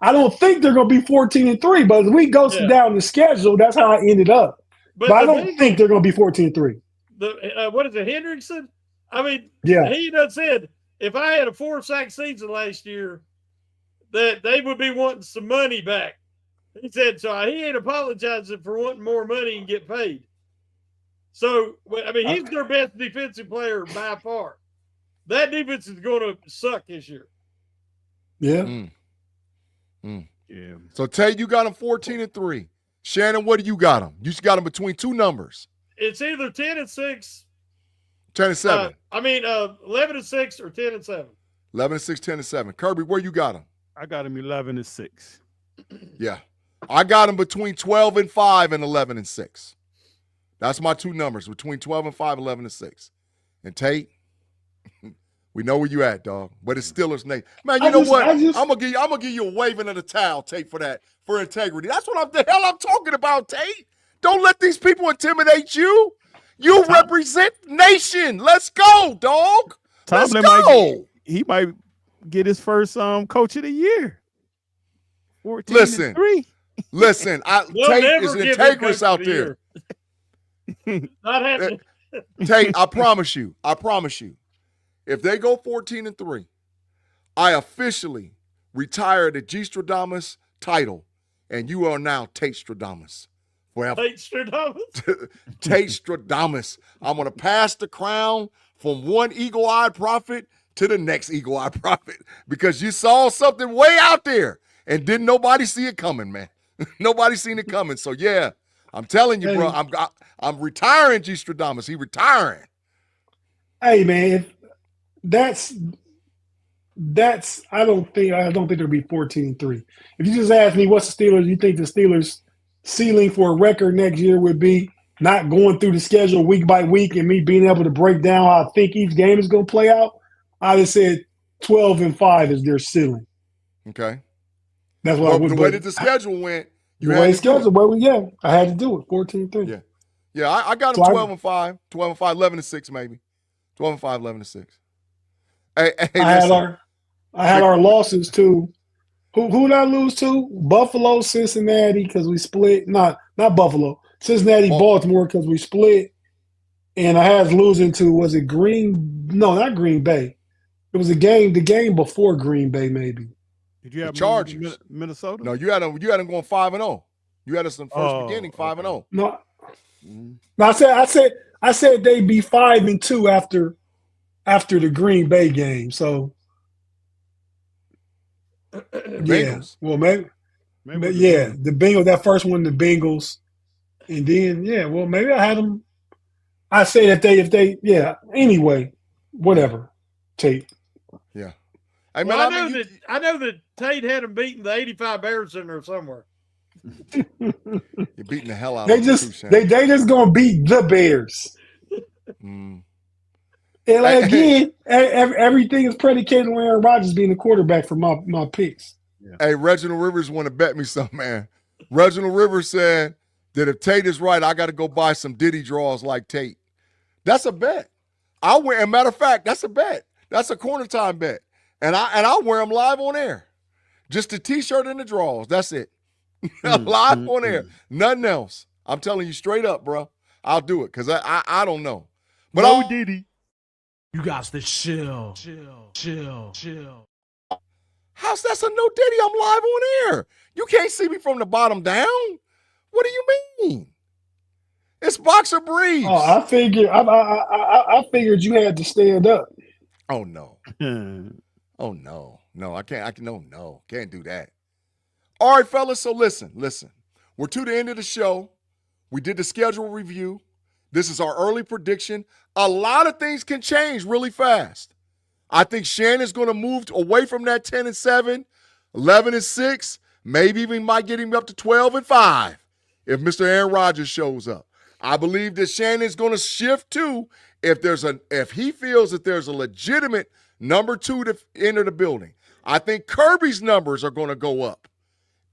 [SPEAKER 4] I don't think they're going to be 14-3. But as we go down the schedule, that's how I ended up. But I don't think they're going to be 14-3.
[SPEAKER 2] What is it, Hendrickson? I mean,
[SPEAKER 4] yeah.
[SPEAKER 2] He done said if I had a 4-sack season last year, that they would be wanting some money back. He said, so he ain't apologizing for wanting more money and get paid. So, I mean, he's their best defensive player by far. That defense is going to suck this year.
[SPEAKER 4] Yeah.
[SPEAKER 3] Yeah.
[SPEAKER 1] So, Tate, you got him 14-3. Shannon, what do you got him? You got him between 2 numbers.
[SPEAKER 2] It's either 10-6.
[SPEAKER 1] 10-7.
[SPEAKER 2] 11-6 or 10-7.
[SPEAKER 1] 11-6, 10-7. Kerby, where you got him?
[SPEAKER 3] I got him 11-6.
[SPEAKER 1] Yeah. I got him between 12-5 and 11-6. That's my 2 numbers, between 12-5, 11-6. And Tate, we know where you at, dog. But it's Steelers name. Man, you know what? I'm gonna give you a waving of the towel, Tate, for integrity. That's what the hell I'm talking about, Tate. Don't let these people intimidate you. You represent nation. Let's go, dog. Let's go.
[SPEAKER 3] He might get his first coach of the year.
[SPEAKER 1] Listen.
[SPEAKER 3] 14-3.
[SPEAKER 1] Listen, Tate is integrous out there.
[SPEAKER 2] Not happening.
[SPEAKER 1] Tate, I promise you. If they go 14-3, I officially retire the G Stradamus title, and you are now Tate Stradamus. Forever.
[SPEAKER 2] Tate Stradamus.
[SPEAKER 1] Tate Stradamus. I'm going to pass the crown from one eagle-eyed prophet to the next eagle-eyed prophet because you saw something way out there and didn't nobody see it coming, man. Nobody seen it coming. So, yeah, I'm telling you, bro, I'm retiring G Stradamus. He retiring.
[SPEAKER 4] Hey, man, that's I don't think there'll be 14-3. If you just ask me what's the Steelers, you think the Steelers ceiling for a record next year would be not going through the schedule week by week and me being able to break down how I think each game is going to play out, I'd have said 12-5 is their ceiling.
[SPEAKER 1] Okay.
[SPEAKER 4] That's what I would.
[SPEAKER 1] The way that the schedule went,
[SPEAKER 4] I had to do it. 14-3.
[SPEAKER 1] Yeah. I got them 12-5, 12-5, 11-6 maybe, 12-5, 11-6. Hey, I had our losses too. Who did I lose to? Buffalo, Cincinnati, because we split. Not Buffalo. Cincinnati, Baltimore, because we split. And I had losing to, was it not Green Bay. It was the game before Green Bay, maybe.
[SPEAKER 3] Did you have
[SPEAKER 1] the Chargers?
[SPEAKER 3] Minnesota?
[SPEAKER 1] No, you had them going 5-0. You had us in first beginning 5-0.
[SPEAKER 4] No, I said they'd be 5-2 after the Green Bay game. So
[SPEAKER 1] Bengals.
[SPEAKER 4] Well, maybe the Bengals. That first one, the Bengals, and then maybe I had them. I say if they anyway, whatever. Tate.
[SPEAKER 1] Yeah.
[SPEAKER 2] I know that Tate had them beating the 85 Bears in there somewhere.
[SPEAKER 1] You're beating the hell out
[SPEAKER 4] they
[SPEAKER 1] of
[SPEAKER 4] just
[SPEAKER 1] them.
[SPEAKER 4] They just gonna beat the Bears. And again, everything is predicated on Aaron Rodgers being the quarterback for my picks.
[SPEAKER 1] Yeah. Hey, Reginald Rivers want to bet me something, man. Reginald Rivers said that if Tate is right, I got to go buy some Diddy draws like Tate. That's a bet. I'll wear. As a matter of fact, that's a bet. That's a corner time bet. And I'll wear them live on air. Just the T-shirt and the draws. That's it. Live on air. Nothing else. I'm telling you straight up, bro. I'll do it because I don't know. But
[SPEAKER 3] no Diddy.
[SPEAKER 7] You got to chill.
[SPEAKER 1] How's that's a no Diddy? I'm live on air. You can't see me from the bottom down. What do you mean? It's boxer briefs.
[SPEAKER 4] Oh, I figured you had to stand up.
[SPEAKER 1] Oh no. Oh no. No, I can't. Can't do that. All right, fellas. So listen. We're to the end of the show. We did the schedule review. This is our early prediction. A lot of things can change really fast. I think Shannon's going to move away from that 10-7, 11-6. Maybe even might get him up to 12-5 if Mr. Aaron Rodgers shows up. I believe that Shannon's going to shift too if he feels that there's a legitimate number 2 to enter the building. I think Kerby's numbers are going to go up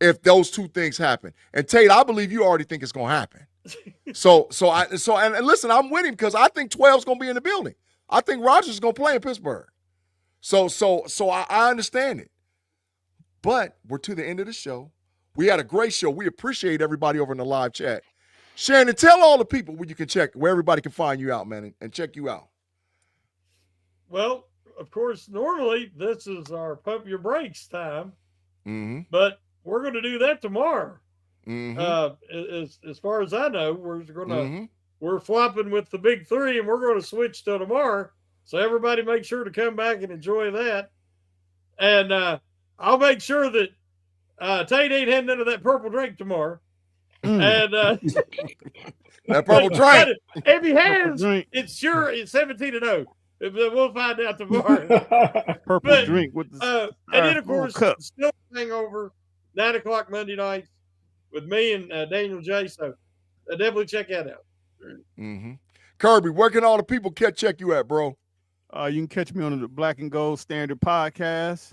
[SPEAKER 1] if those two things happen. And Tate, I believe you already think it's going to happen. So listen, I'm with him because I think 12's going to be in the building. I think Rodgers is going to play in Pittsburgh. So I understand it. But we're to the end of the show. We had a great show. We appreciate everybody over in the live chat. Shannon, tell all the people where you can check, where everybody can find you out, man, and check you out.
[SPEAKER 2] Well, of course, normally this is our Pump Your Brakes time,
[SPEAKER 1] but
[SPEAKER 2] we're going to do that tomorrow. As far as I know, we're flopping with the big 3, and we're going to switch till tomorrow. So everybody make sure to come back and enjoy that. And I'll make sure that Tate ain't had none of that purple drink tomorrow. And
[SPEAKER 1] that purple drink.
[SPEAKER 2] If he has, it's 17-0. We'll find out tomorrow.
[SPEAKER 3] Purple drink with the
[SPEAKER 2] and then of course still hangover 9 o'clock Monday nights with me and Daniel J. So definitely check that out.
[SPEAKER 1] Kerby, where can all the people check you at, bro?
[SPEAKER 3] You can catch me on the Black and Gold Standard podcast.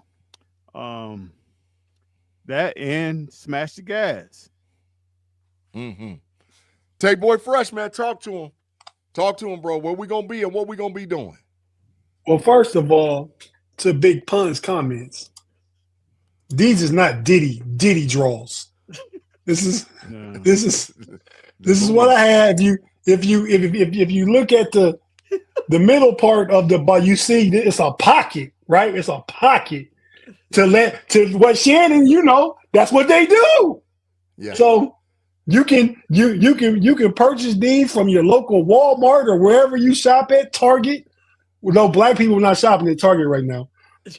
[SPEAKER 3] That and Smash the Gas.
[SPEAKER 1] Tate Boy Fresh, man, talk to him. Talk to him, bro. Where we gonna be and what we gonna be doing?
[SPEAKER 4] Well, first of all, to Big Pun's comments, these is not Diddy draws. This is what I have. If you look at the middle part of the ball, you see it's a pocket, right? It's a pocket to what Shannon, that's what they do.
[SPEAKER 1] Yeah.
[SPEAKER 4] So you can purchase these from your local Walmart or wherever you shop at, Target. Well, no, black people are not shopping at Target right now,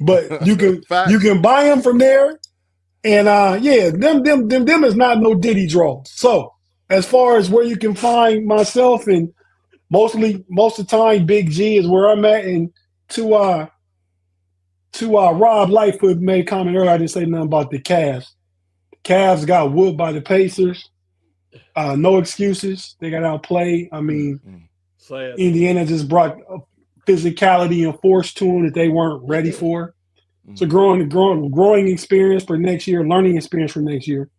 [SPEAKER 4] but you can buy them from there. And them is not no Diddy draws. So as far as where you can find myself, and most of the time, Big G is where I'm at. And to Rob Lightfoot made a comment earlier. I didn't say nothing about the Cavs. The Cavs got whooped by the Pacers. No excuses. They got outplayed. I mean, Indiana just brought physicality and force to them that they weren't ready for. It's a growing experience for next year, learning experience for next year.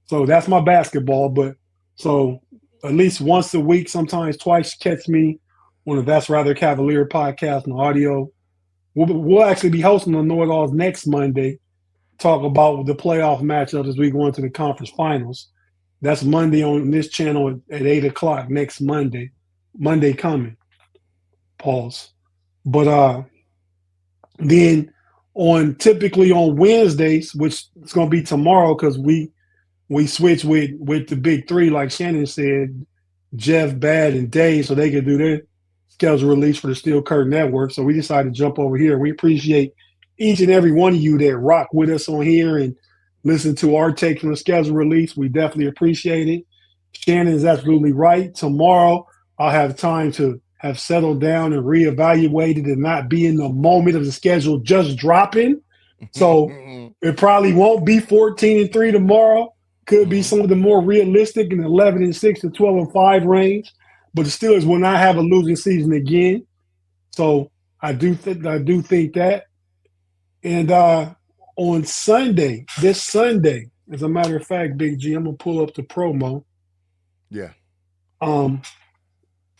[SPEAKER 4] So that's my basketball. But so at least once a week, sometimes twice, catch me on the That's Rather Cavalier podcast and audio. We'll actually be hosting the KnoItAllz next Monday, talk about the playoff matchup as we go into the conference finals. That's Monday on this channel at 8 o'clock next Monday. Monday coming. Pause. But then typically on Wednesdays, which is going to be tomorrow because we switch with the big three, like Shannon said, Jeff, Bad, and Dave, so they can do their schedule release for the Steel Curtain Network. So we decided to jump over here. We appreciate each and every one of you that rock with us on here and listen to our take from the schedule release. We definitely appreciate it. Shannon is absolutely right. Tomorrow I'll have time to have settled down and reevaluated and not be in the moment of the schedule just dropping. So it probably won't be 14-3 tomorrow. Could be some of the more realistic in 11-6 to 12-5 range. But the Steelers will not have a losing season again. So I do think that. And on Sunday, this Sunday, as a matter of fact, Big G, I'm gonna pull up the promo.
[SPEAKER 1] Yeah.
[SPEAKER 4] Hold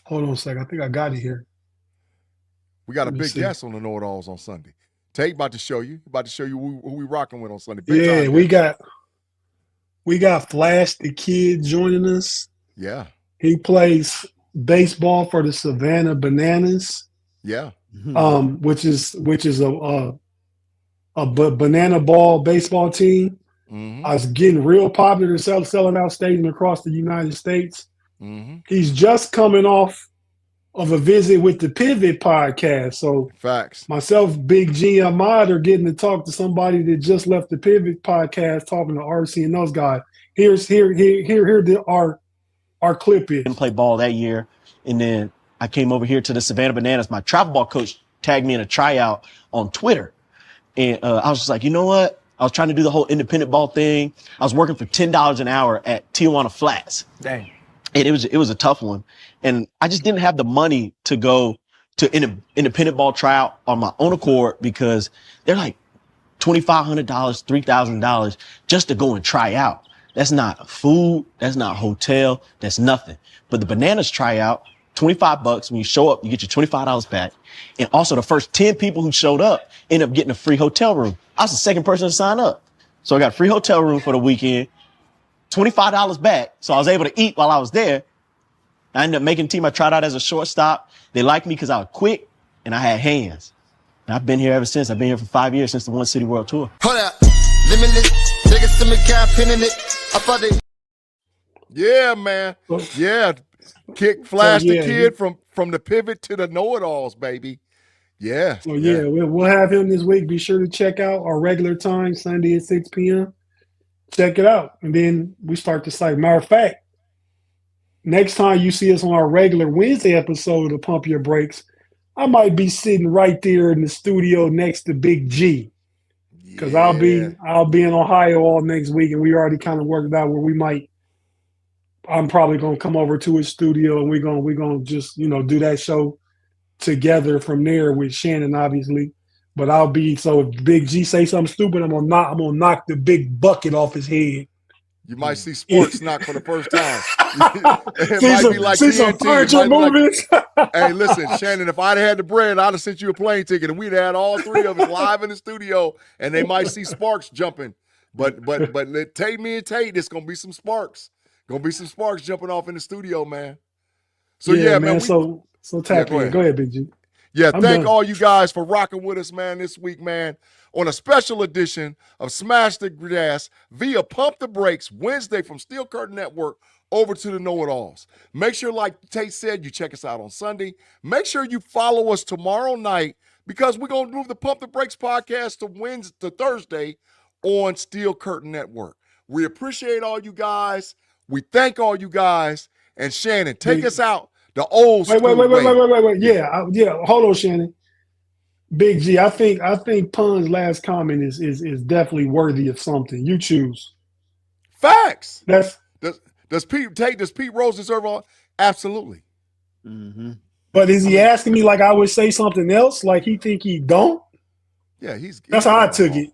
[SPEAKER 4] on a second. I think I got it here.
[SPEAKER 1] We got a big guest on the KnoItAllz on Sunday. Tate about to show you who we rocking with on Sunday.
[SPEAKER 4] Big time, we got Flash the Kid joining us.
[SPEAKER 1] Yeah.
[SPEAKER 4] He plays baseball for the Savannah Bananas.
[SPEAKER 1] Yeah.
[SPEAKER 4] Which is a banana ball baseball team. I was getting real popular, selling out stadiums across the United States. He's just coming off of a visit with the Pivot podcast. So
[SPEAKER 1] facts. Myself,
[SPEAKER 4] Big G, Ahmad are getting to talk to somebody that just left the Pivot podcast, talking to RC and those guys. Here our clip is.
[SPEAKER 8] Didn't play ball that year, and then I came over here to the Savannah Bananas. My travel ball coach tagged me in a tryout on Twitter, and I was just like, you know what? I was trying to do the whole independent ball thing. I was working for $10 an hour at Tijuana Flats. Dang. And it was a tough one. And I just didn't have the money to go to independent ball tryout on my own accord because they're like $2,500, $3,000 just to go and try out. That's not food. That's not hotel. That's nothing. But the Bananas tryout, $25. When you show up, you get your $25 back. And also the first 10 people who showed up end up getting a free hotel room. I was the second person to sign up. So I got a free hotel room for the weekend, $25 back. So I was able to eat while I was there. I ended up making the team. I tried out as a shortstop. They liked me because I was quick and I had hands. And I've been here ever since. I've been here for 5 years since the One City World Tour.
[SPEAKER 9] Hold up. Limitless. Niggas to me can't pin in it. I thought they.
[SPEAKER 1] Yeah, man. Yeah. Flash the Kid from the Pivot to the KnoItAllz, baby. Yeah.
[SPEAKER 4] So we'll have him this week. Be sure to check out our regular time, Sunday at 6 p.m. Check it out. And then we start the site. Matter of fact, next time you see us on our regular Wednesday episode of Pump Your Brakes, I might be sitting right there in the studio next to Big G. Because I'll be in Ohio all next week, and we already kind of worked out where I'm probably gonna come over to his studio, and we're gonna just do that show together from there with Shannon, obviously. But so if Big G say something stupid, I'm gonna knock the big bucket off his head.
[SPEAKER 1] You might see Sparks knock for the first time. It
[SPEAKER 4] see
[SPEAKER 1] might
[SPEAKER 4] some,
[SPEAKER 1] be like
[SPEAKER 4] see some
[SPEAKER 1] TNT.
[SPEAKER 4] furniture movements.
[SPEAKER 1] Hey, listen, Shannon, if I'd had the bread, I'd have sent you a plane ticket and we'd had all three of us live in the studio and they might see Sparks jumping. But Tate, me and Tate, it's gonna be some sparks. Gonna be some sparks jumping off in the studio, man. So yeah, man.
[SPEAKER 4] So tap in. Go ahead, Big G.
[SPEAKER 1] Yeah,
[SPEAKER 4] I'm
[SPEAKER 1] thank
[SPEAKER 4] done.
[SPEAKER 1] all you guys for rocking with us, man, this week, man, on a special edition of Smash the Gas via Pump the Brakes Wednesday from Steel Curtain Network over to the KnoItAllz. Make sure, like Tate said, you check us out on Sunday. Make sure you follow us tomorrow night because we're going to move the Pump the Brakes podcast to Thursday on Steel Curtain Network. We appreciate all you guys. We thank all you guys. And Shannon, take us out the old school
[SPEAKER 4] Wait. Yeah. Hold on, Shannon. Big G, I think Pun's last comment is definitely worthy of something. You choose.
[SPEAKER 1] Facts.
[SPEAKER 4] Does
[SPEAKER 1] Pete Rose deserve all? Absolutely.
[SPEAKER 3] Mm-hmm.
[SPEAKER 4] But is he asking me like I would say something else? Like he think he don't?
[SPEAKER 1] Yeah,
[SPEAKER 4] that's how I took it.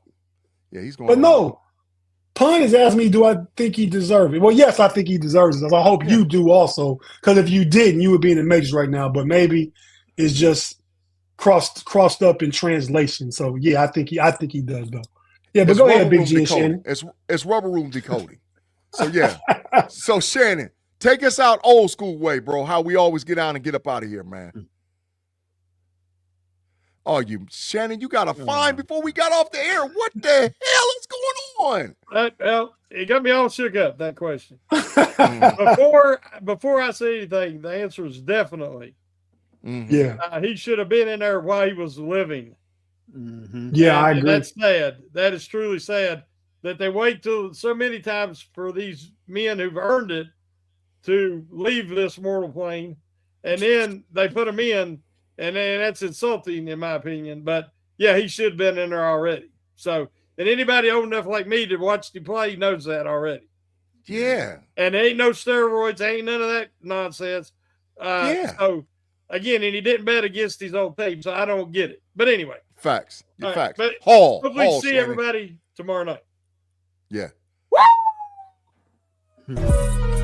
[SPEAKER 1] Yeah, he's going.
[SPEAKER 4] But no, Pun is asking me, do I think he deserves it? Well, yes, I think he deserves it. I hope you do also, because if you didn't, you would be in the majors right now. But maybe it's just crossed up in translation. So yeah, I think he does though. Yeah, but go ahead, Big G and Shannon.
[SPEAKER 1] It's rubber room decoding. So yeah. So Shannon, take us out old school way, bro. How we always get out and get up out of here, man. Oh, Shannon, you got a fine before we got off the air. What the hell is going on?
[SPEAKER 2] Well, it got me all shook up, that question. Before I say anything, the answer is definitely.
[SPEAKER 1] Mm-hmm.
[SPEAKER 4] Yeah.
[SPEAKER 2] He should have been in there while he was living.
[SPEAKER 3] Mm-hmm.
[SPEAKER 4] Yeah, I agree.
[SPEAKER 2] That's sad. That is truly sad that they wait till so many times for these men who've earned it to leave this mortal plane, and then they put him in, and then that's insulting in my opinion. But yeah, he should have been in there already. So, and anybody old enough like me to watch him play knows that already.
[SPEAKER 1] Yeah.
[SPEAKER 2] And there ain't no steroids, ain't none of that nonsense.
[SPEAKER 1] Yeah.
[SPEAKER 2] So again, and he didn't bet against his old team, so I don't get it. But anyway.
[SPEAKER 1] Facts.
[SPEAKER 2] Right,
[SPEAKER 1] facts.
[SPEAKER 2] but
[SPEAKER 1] hopefully
[SPEAKER 2] see
[SPEAKER 1] Shannon.
[SPEAKER 2] everybody tomorrow night.
[SPEAKER 1] Yeah.
[SPEAKER 2] Woo!